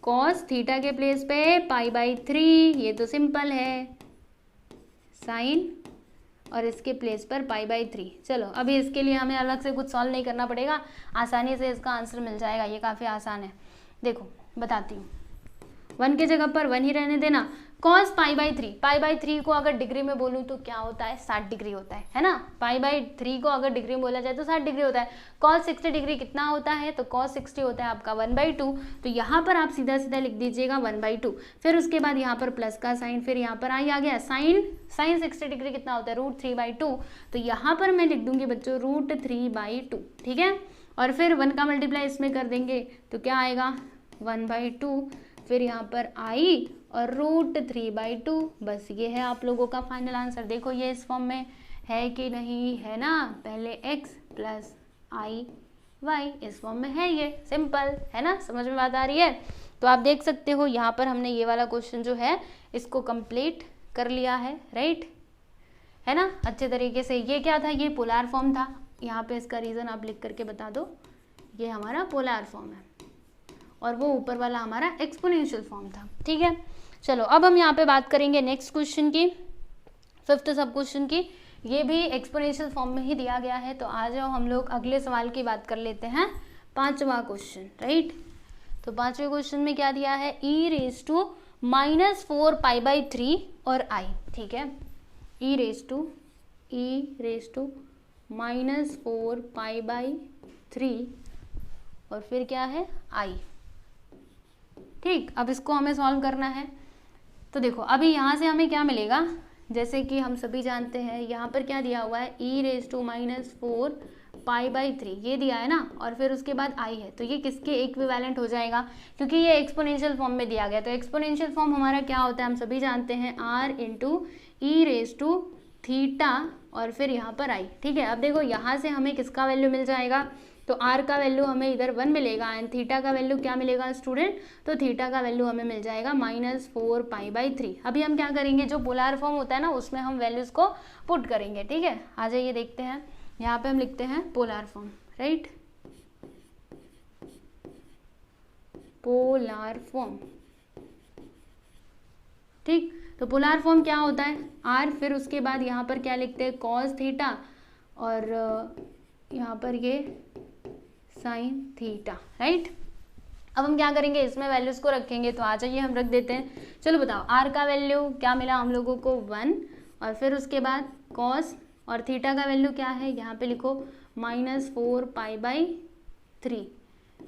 कॉस थीटा के प्लेस पे π/3, ये तो सिंपल है, साइन, और इसके प्लेस पर π/3। चलो अभी इसके लिए हमें अलग से कुछ सॉल्व नहीं करना पड़ेगा, आसानी से इसका आंसर मिल जाएगा, ये काफ़ी आसान है। देखो बताती हूँ, 1 के जगह पर 1 ही रहने देना। cos π/3 को अगर डिग्री में बोलूँ तो क्या होता है, 60 डिग्री होता है ना। π/3 को अगर डिग्री में बोला जाए तो 60 डिग्री होता है। cos 60 डिग्री कितना होता है, तो cos 60 होता है आपका 1/2। तो यहाँ पर आप सीधा सीधा लिख दीजिएगा 1/2, फिर उसके बाद यहाँ पर प्लस का साइन, फिर यहाँ पर आई आ गया साइन 60 डिग्री कितना होता है, √3/2। तो यहाँ पर मैं लिख दूंगी बच्चों √3/2। ठीक है, और फिर 1 का मल्टीप्लाई इसमें कर देंगे तो क्या आएगा 1/2, फिर यहाँ पर आई और √3/2। बस ये है आप लोगों का फाइनल आंसर। देखो ये इस फॉर्म में है कि नहीं, है ना, पहले x प्लस आई वाई इस फॉर्म में है, ये सिंपल है ना, समझ में बात आ रही है। तो आप देख सकते हो यहाँ पर हमने ये वाला क्वेश्चन जो है इसको कंप्लीट कर लिया है, राइट, है ना, अच्छे तरीके से। ये क्या था, ये पोलर फॉर्म था, यहाँ पे इसका रीज़न आप लिख करके बता दो, ये हमारा पोलर फॉर्म है और वो ऊपर वाला हमारा एक्सपोनेंशियल फॉर्म था, ठीक है। चलो अब हम यहाँ पे बात करेंगे नेक्स्ट क्वेश्चन की, फिफ्थ सब क्वेश्चन की। ये भी एक्सपोनेंशियल फॉर्म में ही दिया गया है। तो आ जाओ हम लोग अगले सवाल की बात कर लेते हैं, पांचवा क्वेश्चन, राइट। तो पांचवें क्वेश्चन में क्या दिया है, e⁻⁴π/3 और i, ठीक है, e⁻⁴π/3 और फिर क्या है i, ठीक। अब इसको हमें सॉल्व करना है। तो देखो अभी यहाँ से हमें क्या मिलेगा, जैसे कि हम सभी जानते हैं यहाँ पर क्या दिया हुआ है, e⁻⁴π/3 ये दिया है ना, और फिर उसके बाद i है, तो ये किसके इक्विवेलेंट हो जाएगा, क्योंकि ये एक्सपोनेंशियल फॉर्म में दिया गया। तो एक्सपोनेंशियल फॉर्म हमारा क्या होता है, हम सभी जानते हैं, r × e⁻θ और फिर यहाँ पर i, ठीक है। अब देखो यहाँ से हमें किसका वैल्यू मिल जाएगा, तो r का वैल्यू हमें इधर 1 मिलेगा एंड थीटा का वैल्यू क्या मिलेगा स्टूडेंट, तो थीटा का वैल्यू हमें मिल जाएगा -4π/3। अभी हम क्या करेंगे, जो पोलर फॉर्म होता है ना उसमें हम वैल्यूज को पुट करेंगे, ठीक है। आ जाइए देखते हैं, यहाँ पे हम लिखते हैं polar form, right, polar form, ठीक। तो पोलर फॉर्म क्या होता है, r, फिर उसके बाद यहाँ पर क्या लिखते हैं, cos थीटा और यहाँ पर ये sin थीटा, राइट। अब हम क्या करेंगे, इसमें वैल्यूज को रखेंगे। तो आ जाइए हम रख देते हैं। चलो बताओ, r का वैल्यू क्या मिला हम लोगों को 1, और फिर उसके बाद cos और थीटा का वैल्यू क्या है, यहाँ पे लिखो -4π/3,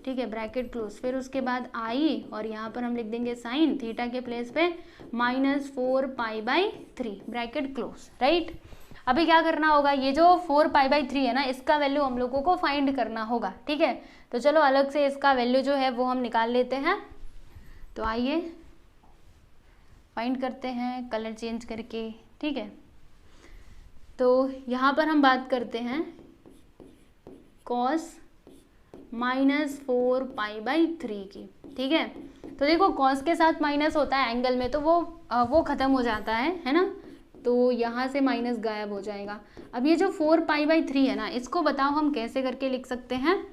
ठीक है, ब्रैकेट क्लोज। फिर उसके बाद i और यहाँ पर हम लिख देंगे sin थीटा के प्लेस पे -4π/3 ब्रैकेट क्लोज, राइट। अभी क्या करना होगा, ये जो 4π/3 है ना, इसका वैल्यू हम लोगों को फाइंड करना होगा, ठीक है। तो चलो अलग से इसका वैल्यू जो है वो हम निकाल लेते हैं। तो आइए फाइंड करते हैं कलर चेंज करके, ठीक है। तो यहाँ पर हम बात करते हैं cos -4π/3 की, ठीक है। तो देखो cos के साथ माइनस होता है एंगल में, तो वो खत्म हो जाता है ना, तो यहाँ से माइनस गायब हो जाएगा। अब ये जो 4π/3 है ना, इसको बताओ हम कैसे करके लिख सकते हैं,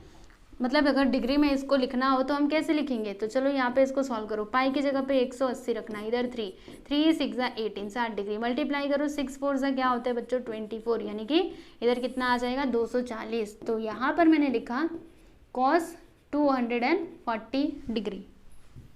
मतलब अगर डिग्री में इसको लिखना हो तो हम कैसे लिखेंगे। तो चलो यहाँ पे इसको सॉल्व करो, पाई की जगह पे 180 रखना, इधर 3 6 18 60 डिग्री, मल्टीप्लाई करो 6 4 से क्या होता है बच्चों 24, यानी कि इधर कितना आ जाएगा 240। तो यहाँ पर मैंने लिखा cos 240 डिग्री।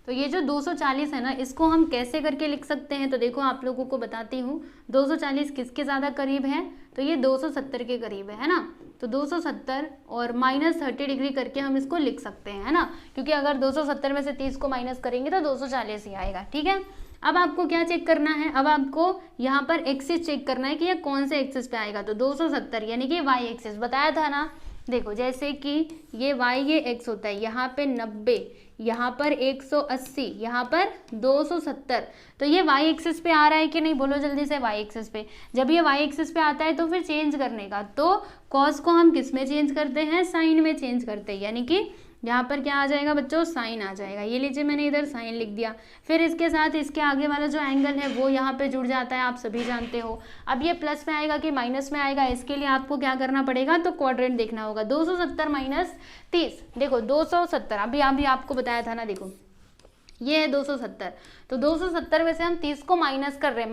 तो ये जो 240 है ना, इसको हम कैसे करके लिख सकते हैं, तो देखो आप लोगों को बताती हूँ। 240 किसके ज़्यादा करीब है, तो ये 270 के करीब है ना। तो 270 और -30 डिग्री करके हम इसको लिख सकते हैं, है ना, क्योंकि अगर 270 में से 30 को माइनस करेंगे तो 240 ही आएगा, ठीक है। अब आपको क्या चेक करना है, अब आपको यहाँ पर एक्सिस चेक करना है कि ये कौन से एक्सिस पे आएगा। तो 270 यानी कि वाई एक्सिस बताया था ना, देखो जैसे कि ये y ये x होता है, यहाँ पे 90, यहाँ पर 180, यहाँ पर 270, तो ये y एक्सिस पे आ रहा है कि नहीं, बोलो जल्दी से y एक्सिस पे। जब ये y एक्सिस पे आता है तो फिर चेंज करने का, तो cos को हम किस में चेंज करते हैं, साइन में चेंज करते हैं, यानी कि यहाँ पर क्या आ जाएगा बच्चों, साइन आ जाएगा। ये लीजिए मैंने इधर साइन लिख दिया, फिर इसके साथ इसके आगे वाला जो एंगल है वो यहाँ पे जुड़ जाता है, आप सभी जानते हो। अब ये प्लस में आएगा कि माइनस में आएगा, इसके लिए आपको क्या करना पड़ेगा, तो क्वाड्रेंट देखना होगा। 270 - 30, देखो 270 अभी आपको बताया था ना, देखो ये है 270, तो 270 में से हम 30 को माइनस कर रहे हैं,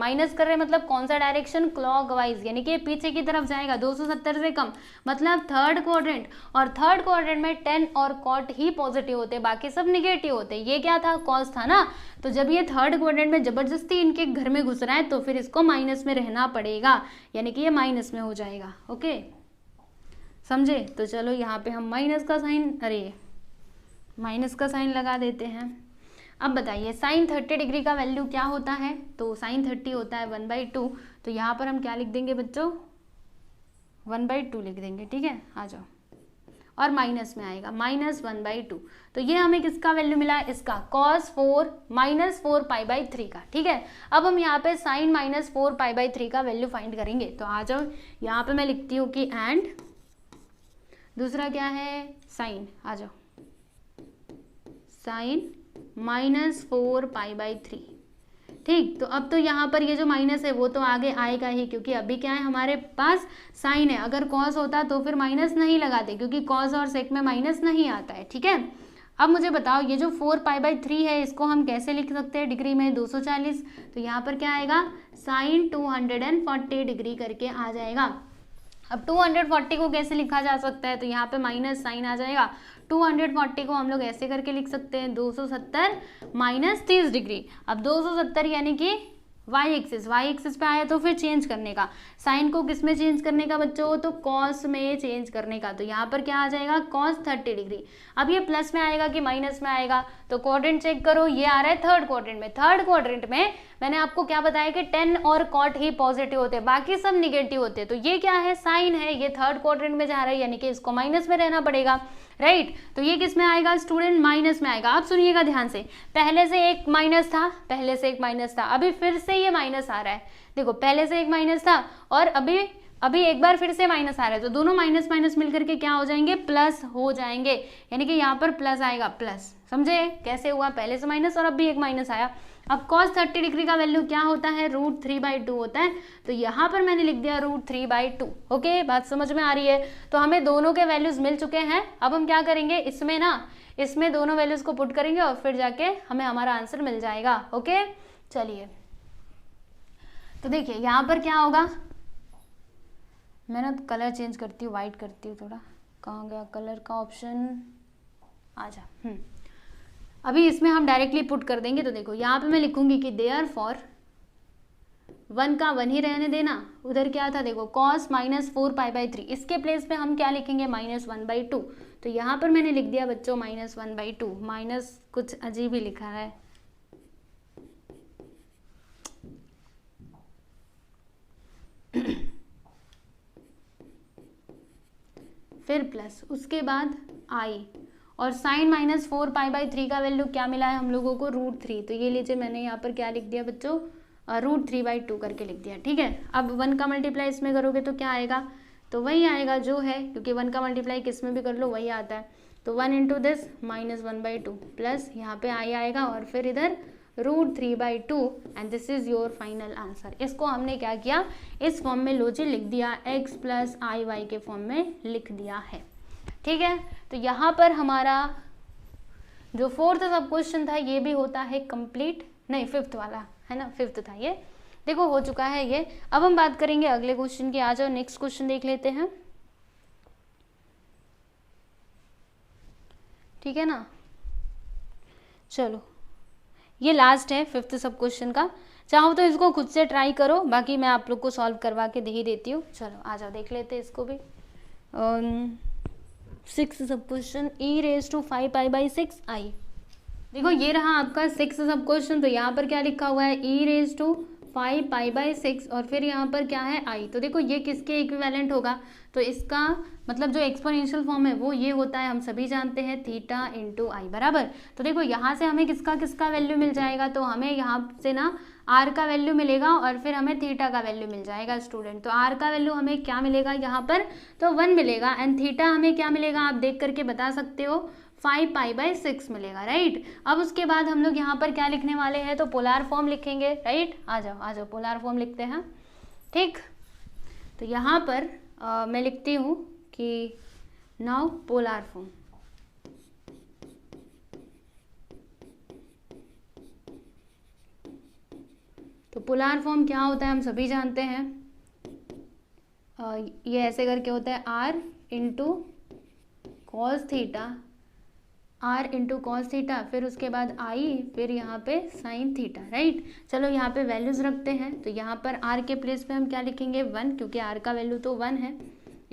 मतलब कौन सा डायरेक्शन, क्लॉकवाइज, यानी कि पीछे की तरफ जाएगा 270 से कम, मतलब थर्ड क्वाड्रेंट। और थर्ड क्वाड्रेंट में 10 और कॉट ही पॉजिटिव होते हैं, बाकी सब निगेटिव होते हैं। ये क्या था, कॉस था ना, तो जब ये थर्ड क्वाड्रेंट में जबरदस्ती इनके घर में घुस रहा है तो फिर इसको माइनस में रहना पड़ेगा, यानी कि ये माइनस में हो जाएगा, ओके समझे। तो चलो यहाँ पे हम माइनस का साइन लगा देते हैं। अब बताइए साइन 30 डिग्री का वैल्यू क्या होता है, तो साइन 30 होता है 1/2, तो यहाँ पर हम क्या लिख देंगे बच्चों, 1/2 लिख देंगे, ठीक है। आ जाओ, और माइनस में आएगा -1/2। तो ये हमें किसका वैल्यू मिला, इसका cos 4 -4π/3 का। ठीक है, अब हम यहाँ पे sin -4π/3 का वैल्यू फाइंड करेंगे। तो आ जाओ, यहाँ पे मैं लिखती हूँ कि एंड दूसरा क्या है साइन, आ जाओ sin -4π/3। ठीक, तो अब तो यहाँ पर ये जो माइनस है वो तो आगे आएगा ही, क्योंकि अभी क्या है हमारे पास साइन है। अगर कॉस होता तो फिर माइनस नहीं लगाते, क्योंकि कॉस और सेक में माइनस नहीं आता है। ठीक है, अब मुझे बताओ ये जो 4π/3 है इसको हम कैसे लिख सकते हैं डिग्री में, 240। तो यहाँ पर क्या आएगा साइन 240 डिग्री करके आ जाएगा। अब 240 को कैसे लिखा जा सकता है, तो यहाँ पे माइनस साइन आ जाएगा। 240 को हम लोग ऐसे करके लिख सकते हैं 270 -30 डिग्री। अब 270 यानी कि वाई एक्सिस पे आया तो फिर चेंज करने का, साइन को किस में चेंज करने का बच्चों, तो कॉस में चेंज करने का। तो यहाँ पर क्या आ जाएगा cos 30 डिग्री। अब ये प्लस में आएगा कि माइनस में आएगा, तो क्वाड्रेंट चेक करो, ये आ रहा है थर्ड क्वाड्रेंट में। थर्ड क्वाड्रेंट में मैंने आपको क्या बताया कि 10 और कॉट ही पॉजिटिव होते हैं, बाकी सब निगेटिव होते हैं। तो ये क्या है साइन है, ये थर्ड क्वाड्रेंट में जा रहा है, यानी कि इसको माइनस में रहना पड़ेगा। राइट, तो ये किस में आएगा स्टूडेंट, माइनस में आएगा। अब सुनिएगा ध्यान से, पहले से एक माइनस था, अभी फिर से ये माइनस आ रहा है। देखो पहले से एक माइनस था और अभी एक बार फिर से माइनस आ रहा है, तो दोनों माइनस माइनस मिलकर के क्या हो जाएंगे, प्लस हो जाएंगे। यानी कि यहाँ पर प्लस आएगा, प्लस, समझे कैसे हुआ, पहले से माइनस और अब भी एक माइनस आया। अब cos 30 डिग्री का वैल्यू क्या होता है, √3/2 होता है। तो यहाँ पर मैंने लिख दिया √3/2। ओके, बात समझ में आ रही है। तो हमें दोनों के वैल्यूज मिल चुके हैं। अब हम क्या करेंगे, इसमें दोनों वैल्यूज को पुट करेंगे और फिर जाके हमें हमारा आंसर मिल जाएगा। ओके, चलिए, तो देखिए यहाँ पर क्या होगा, मैं ना कलर चेंज करती हूँ, वाइट करती हूँ थोड़ा। कहाँ गया कलर का ऑप्शन, आ जा। अभी इसमें हम डायरेक्टली पुट कर देंगे। तो देखो यहाँ पे मैं लिखूंगी कि देयरफॉर 1 का 1 ही रहने देना, उधर क्या था देखो cos -4π/3, इसके प्लेस पे हम क्या लिखेंगे -1/2। तो यहाँ पर मैंने लिख दिया बच्चों -1/2, माइनस कुछ अजीब ही लिखा है। फिर प्लस, उसके बाद आई, और साइन -4π/3 का वैल्यू क्या मिला है हम लोगों को, √3। तो ये लीजिए मैंने यहाँ पर क्या लिख दिया बच्चों, √3/2 करके लिख दिया। ठीक है, अब 1 का मल्टीप्लाई इसमें करोगे तो क्या आएगा, तो वही आएगा जो है, क्योंकि 1 का मल्टीप्लाई किस में भी कर लो वही आता है। तो 1 × दिस -1/2 प्लस यहाँ पे आई आएगा और फिर इधर √3/2 and this is your final answer. इसको हमने क्या किया, इस फॉर्म में लो जी लिख दिया, x + iy के फॉर्म में लिख दिया है। ठीक है, तो यहाँ पर हमारा जो 4th सब क्वेश्चन था ये भी होता है कंप्लीट, नहीं 5th वाला है ना, 5th था ये, देखो हो चुका है ये। अब हम बात करेंगे अगले क्वेश्चन की। आ जाओ नेक्स्ट क्वेश्चन देख लेते हैं। ठीक है ना, चलो ये लास्ट है 5th सब क्वेश्चन का। चाहो तो इसको खुद से ट्राई करो, बाकी मैं आप लोग को सॉल्व करवा के दे ही देती हूँ। चलो आ जाओ देख लेते हैं इसको भी। 6th सब क्वेश्चन, e⁻⁵i। देखो ये रहा आपका 6th सब क्वेश्चन। तो यहाँ पर क्या लिखा हुआ है, e⁻⁵ और फिर यहाँ पर क्या है i। तो देखो ये किसके इक्विवेलेंट होगा, तो इसका मतलब जो एक्सपोनेंशियल फॉर्म है वो ये होता है, हम सभी जानते हैं θ × i बराबर। तो देखो यहाँ से हमें किसका वैल्यू मिल जाएगा, तो हमें यहाँ से ना r का वैल्यू मिलेगा और फिर हमें θ का वैल्यू मिल जाएगा स्टूडेंट। तो r का वैल्यू हमें क्या मिलेगा यहाँ पर, तो 1 मिलेगा एंड θ हमें क्या मिलेगा, आप देख करके बता सकते हो 5π/6 मिलेगा। राइट, अब उसके बाद हम लोग यहाँ पर क्या लिखने वाले हैं, तो पोलर फॉर्म लिखेंगे। राइट, आ जाओ पोलर फॉर्म लिखते हैं। ठीक, तो यहाँ पर मैं लिखती हूँ कि नाउ पोलर फॉर्म। तो पोलर फॉर्म क्या होता है हम सभी जानते हैं, ये ऐसे करके होता है r × cos θ, r × cos θ, फिर उसके बाद i, फिर यहाँ पे sin θ। राइट, चलो यहाँ पे वैल्यूज रखते हैं। तो यहाँ पर r के प्लेस पे हम क्या लिखेंगे 1, क्योंकि r का वैल्यू तो 1 है।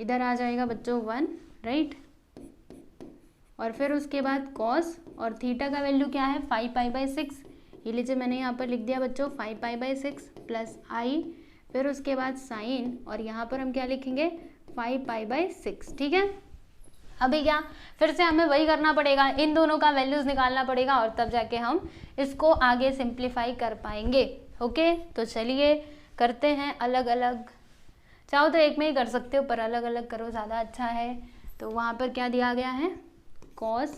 इधर आ जाएगा बच्चों 1। राइट, और फिर उसके बाद cos और θ का वैल्यू क्या है 5π/6। ये लीजिए मैंने यहाँ पर लिख दिया बच्चों 5π/6 प्लस i, फिर उसके बाद साइन, और यहाँ पर हम क्या लिखेंगे 5π/6। ठीक है, अभी क्या फिर से हमें वही करना पड़ेगा, इन दोनों का वैल्यूज निकालना पड़ेगा और तब जाके हम इसको आगे सिंप्लीफाई कर पाएंगे। ओके, तो चलिए करते हैं अलग अलग। चाहो तो एक में ही कर सकते हो, पर अलग अलग करो ज़्यादा अच्छा है। तो वहाँ पर क्या दिया गया है, cos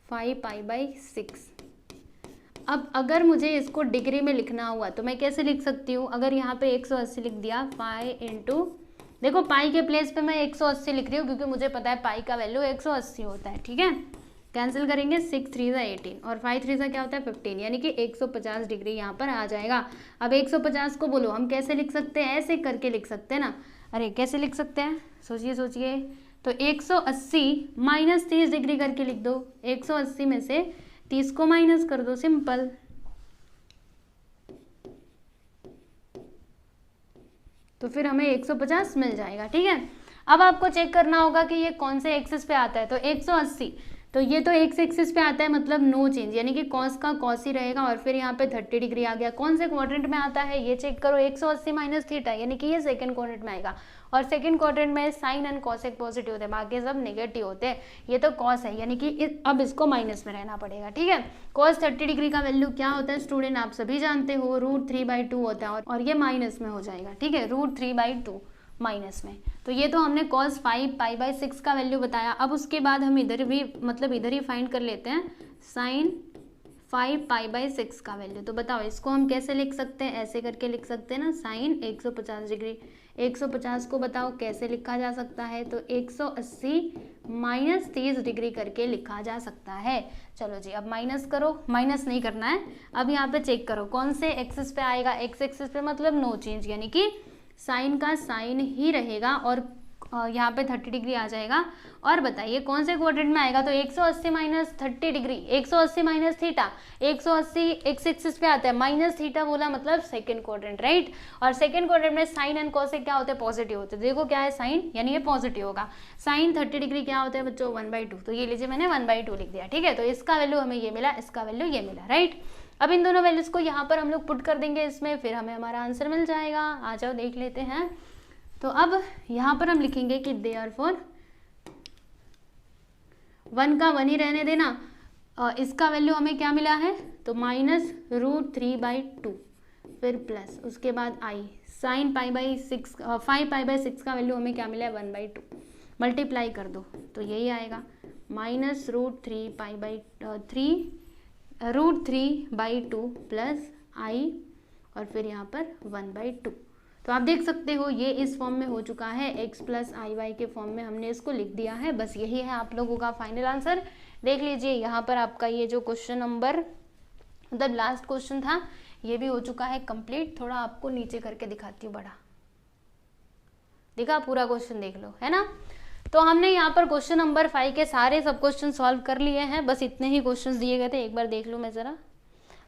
5π/6। अब अगर मुझे इसको डिग्री में लिखना हुआ तो मैं कैसे लिख सकती हूँ, अगर यहाँ पे 180 लिख दिया, पाई इंटू, देखो पाई के प्लेस पे मैं 180 लिख रही हूँ क्योंकि मुझे पता है पाई का वैल्यू 180 होता है। ठीक है, कैंसिल करेंगे, 6 3 18 और 5 3 क्या होता है 15, यानी कि 150 डिग्री यहाँ पर आ जाएगा। अब 150 को बोलो हम कैसे लिख सकते हैं, ऐसे करके लिख सकते हैं ना। अरे कैसे लिख सकते हैं, सोचिए सोचिए। तो 180 माइनस 30 डिग्री करके लिख दो, 180 में से 30 को माइनस कर दो, सिंपल। तो फिर हमें 150 मिल जाएगा। ठीक है, अब आपको चेक करना होगा कि ये कौन से एक्सिस पे आता है। तो 180, तो ये तो एक्स एक्सिस पे आता है, मतलब नो चेंज, यानी कि कॉस का कॉस ही रहेगा। और फिर यहाँ पे 30 डिग्री आ गया, कौन से क्वाड्रेंट में आता है ये चेक करो, 180 माइनस थीटा, यानी कि ये सेकंड क्वाड्रेंट में आएगा। और सेकंड क्वाड्रेंट में साइन एंड कॉसेक पॉजिटिव होते हैं, बाकी सब नेगेटिव होते हैं। ये तो कॉस है, यानी कि अब इसको माइनस में रहना पड़ेगा। ठीक है, कॉस 30 डिग्री का वैल्यू क्या होता है स्टूडेंट, आप सभी जानते हो, √3/2 होता है, और ये माइनस में हो जाएगा। ठीक है, √3/2 माइनस में। तो ये तो हमने cos 5π/6 का वैल्यू बताया। अब उसके बाद हम इधर भी, मतलब इधर ही फाइंड कर लेते हैं sin 5π/6 का वैल्यू। तो बताओ इसको हम कैसे लिख सकते हैं, ऐसे करके लिख सकते हैं ना, साइन 150 डिग्री। 150 को बताओ कैसे लिखा जा सकता है, तो 180 माइनस 30 डिग्री करके लिखा जा सकता है। चलो जी, अब माइनस करो, माइनस नहीं करना है। अब यहाँ पे चेक करो कौन से एक्सिस पे आएगा, एक्स एक्सिस पे मतलब नो चेंज, यानी कि साइन का साइन ही रहेगा और यहाँ पे 30 डिग्री आ जाएगा। और बताइए कौन से क्वाड्रेंट में आएगा, तो 180 minus 30 degree, 180 minus theta, 180 x axis पे आता है, माइनस थीटा बोला मतलब सेकंड क्वाड्रेंट, राइट। और सेकंड क्वाड्रेंट में साइन एंड कॉसेक क्या होते हैं, पॉजिटिव होते हैं। देखो क्या है साइन, यानी ये पॉजिटिव होगा। साइन 30 डिग्री क्या होता है बच्चों, 1/2। तो ये लीजिए मैंने 1/2 लिख दिया। ठीक है, तो इसका वैल्यू हमें ये मिला, इसका वैल्यू ये मिला, राइट। अब इन दोनों वैल्यूज को यहाँ पर हम लोग पुट कर देंगे इसमें, फिर हमें हमारा आंसर मिल जाएगा। आ जाओ देख लेते हैं। तो अब यहाँ पर हम लिखेंगे कि देयरफॉर 1 का 1 ही रहने देना, इसका वैल्यू हमें क्या मिला है, तो माइनस √3/2, फिर प्लस, उसके बाद आई साइन 5π/6 का वैल्यू हमें क्या मिला है 1/2, मल्टीप्लाई कर दो तो यही आएगा, माइनस √3/2 प्लस आई और फिर यहाँ पर 1/2। तो आप देख सकते हो ये इस फॉर्म में हो चुका है, x + iy के फॉर्म में हमने इसको लिख दिया है। बस यही है आप लोगों का फाइनल आंसर। देख लीजिए यहाँ पर आपका ये जो क्वेश्चन नंबर, मतलब लास्ट क्वेश्चन था, ये भी हो चुका है कंप्लीट। थोड़ा आपको नीचे करके दिखाती हूँ, बड़ा दिखा, पूरा क्वेश्चन देख लो, है ना। तो हमने यहाँ पर क्वेश्चन नंबर 5 के सारे सब क्वेश्चन सॉल्व कर लिए हैं। बस इतने ही क्वेश्चन दिए गए थे, एक बार देख लूँ मैं ज़रा,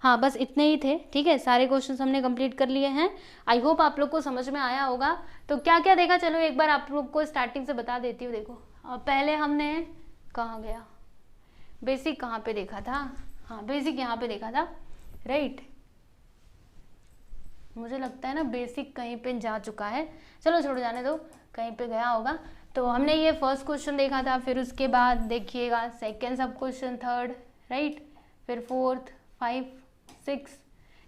हाँ बस इतने ही थे। ठीक है, सारे क्वेश्चंस हमने कंप्लीट कर लिए हैं। आई होप आप लोग को समझ में आया होगा। तो क्या क्या देखा, चलो एक बार आप लोग को स्टार्टिंग से बता देती हूँ। देखो पहले हमने कहाँ गया, बेसिक कहाँ पे देखा था, हाँ बेसिक यहाँ पे देखा था, राइट। मुझे लगता है ना बेसिक कहीं पे जा चुका है, चलो छोड़ जाने दो, कहीं पे गया होगा। तो हमने ये फर्स्ट क्वेश्चन देखा था, फिर उसके बाद देखिएगा सेकेंड सब क्वेश्चन, थर्ड, राइट, फिर फोर्थ, 5, 6,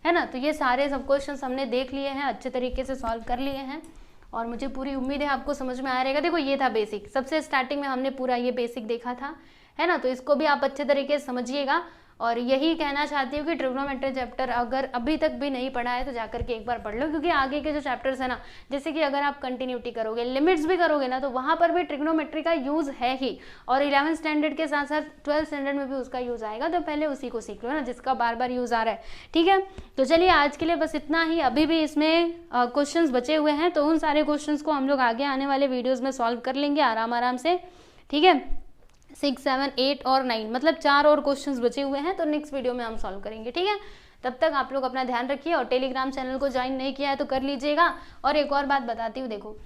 है ना। तो ये सारे सब क्वेश्चंस हमने देख लिए हैं, अच्छे तरीके से सॉल्व कर लिए हैं और मुझे पूरी उम्मीद है आपको समझ में आ रहेगा। देखो ये था बेसिक, सबसे स्टार्टिंग में हमने पूरा ये बेसिक देखा था, है ना। तो इसको भी आप अच्छे तरीके से समझिएगा और यही कहना चाहती हूँ कि ट्रिग्नोमेट्री चैप्टर अगर अभी तक भी नहीं पढ़ा है तो जाकर के एक बार पढ़ लो, क्योंकि आगे के जो चैप्टर्स है ना, जैसे कि अगर आप कंटिन्यूटी करोगे, लिमिट्स भी करोगे ना, तो वहाँ पर भी ट्रिग्नोमेट्री का यूज़ है ही। और 11th स्टैंडर्ड के साथ साथ 12th स्टैंडर्ड में भी उसका यूज़ आएगा, तो पहले उसी को सीख लो ना, जिसका बार बार यूज़ आ रहा है। ठीक है, तो चलिए आज के लिए बस इतना ही। अभी भी इसमें क्वेश्चन बचे हुए हैं, तो उन सारे क्वेश्चन को हम लोग आगे आने वाले वीडियोज़ में सॉल्व कर लेंगे आराम से। ठीक है, 6, 7, 8 और 9, मतलब 4 और क्वेश्चंस बचे हुए हैं, तो नेक्स्ट वीडियो में हम सॉल्व करेंगे। ठीक है, तब तक आप लोग अपना ध्यान रखिए और टेलीग्राम चैनल को ज्वाइन नहीं किया है तो कर लीजिएगा। और एक और बात बताती हूँ, देखो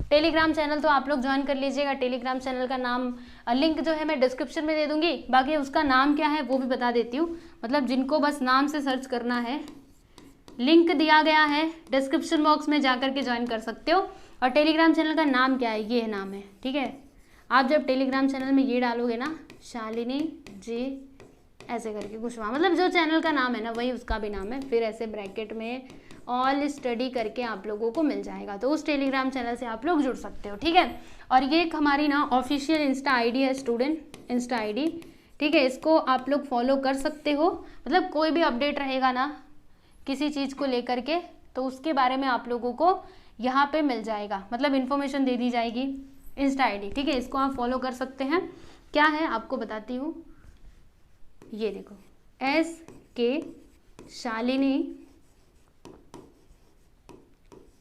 टेलीग्राम चैनल तो आप लोग ज्वाइन कर लीजिएगा। टेलीग्राम चैनल का नाम, लिंक जो है मैं डिस्क्रिप्शन में दे दूंगी, बाकी उसका नाम क्या है वो भी बता देती हूँ। मतलब जिनको बस नाम से सर्च करना है, लिंक दिया गया है डिस्क्रिप्शन बॉक्स में, जाकर के ज्वाइन कर सकते हो। और टेलीग्राम चैनल का नाम क्या है, ये नाम है, ठीक है। आप जब टेलीग्राम चैनल में ये डालोगे ना, शालिनी जी ऐसे करके कुशवाहा, मतलब जो चैनल का नाम है ना वही उसका भी नाम है, फिर ऐसे ब्रैकेट में ऑल स्टडी करके आप लोगों को मिल जाएगा, तो उस टेलीग्राम चैनल से आप लोग जुड़ सकते हो, ठीक है। और ये एक हमारी ना ऑफिशियल इंस्टा आईडी है, स्टूडेंट इंस्टा आईडी, ठीक है। इसको आप लोग फॉलो कर सकते हो, मतलब कोई भी अपडेट रहेगा ना किसी चीज़ को लेकर के, तो उसके बारे में आप लोगों को यहाँ पे मिल जाएगा, मतलब इन्फॉर्मेशन दे दी जाएगी इंस्टा आईडी, ठीक है। इसको आप फॉलो कर सकते हैं। क्या है आपको बताती हूँ, ये देखो SK शालिनी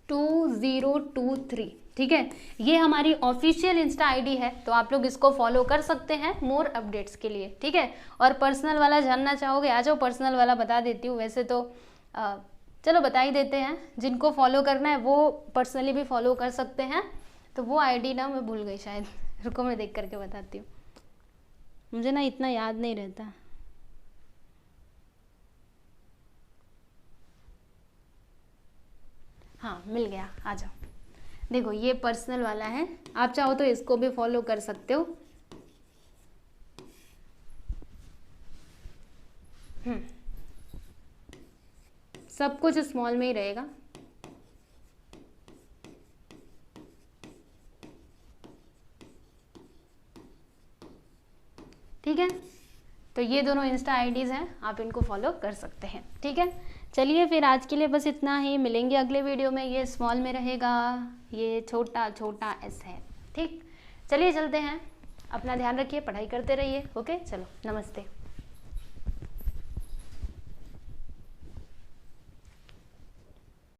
2023, ठीक है। ये हमारी ऑफिशियल इंस्टा आईडी है, तो आप लोग इसको फॉलो कर सकते हैं मोर अपडेट्स के लिए, ठीक है। और पर्सनल वाला जानना चाहोगे, आ जाओ, पर्सनल वाला बता देती हूँ। वैसे तो चलो बता ही देते हैं, जिनको फॉलो करना है वो पर्सनली भी फॉलो कर सकते हैं। तो वो आईडी ना मैं भूल गई शायद, रुको मैं देख करके बताती हूँ, मुझे ना इतना याद नहीं रहता। हाँ मिल गया, आ जाओ। देखो ये पर्सनल वाला है, आप चाहो तो इसको भी फॉलो कर सकते हो। सब कुछ स्मॉल में ही रहेगा, ठीक है। तो ये दोनों इंस्टा आईडीज़ हैं, आप इनको फॉलो कर सकते हैं, ठीक है। चलिए फिर आज के लिए बस इतना ही, मिलेंगे अगले वीडियो में। ये स्मॉल में रहेगा, ये छोटा छोटा S है, ठीक। चलिए चलते हैं, अपना ध्यान रखिए, पढ़ाई करते रहिए, ओके, चलो नमस्ते।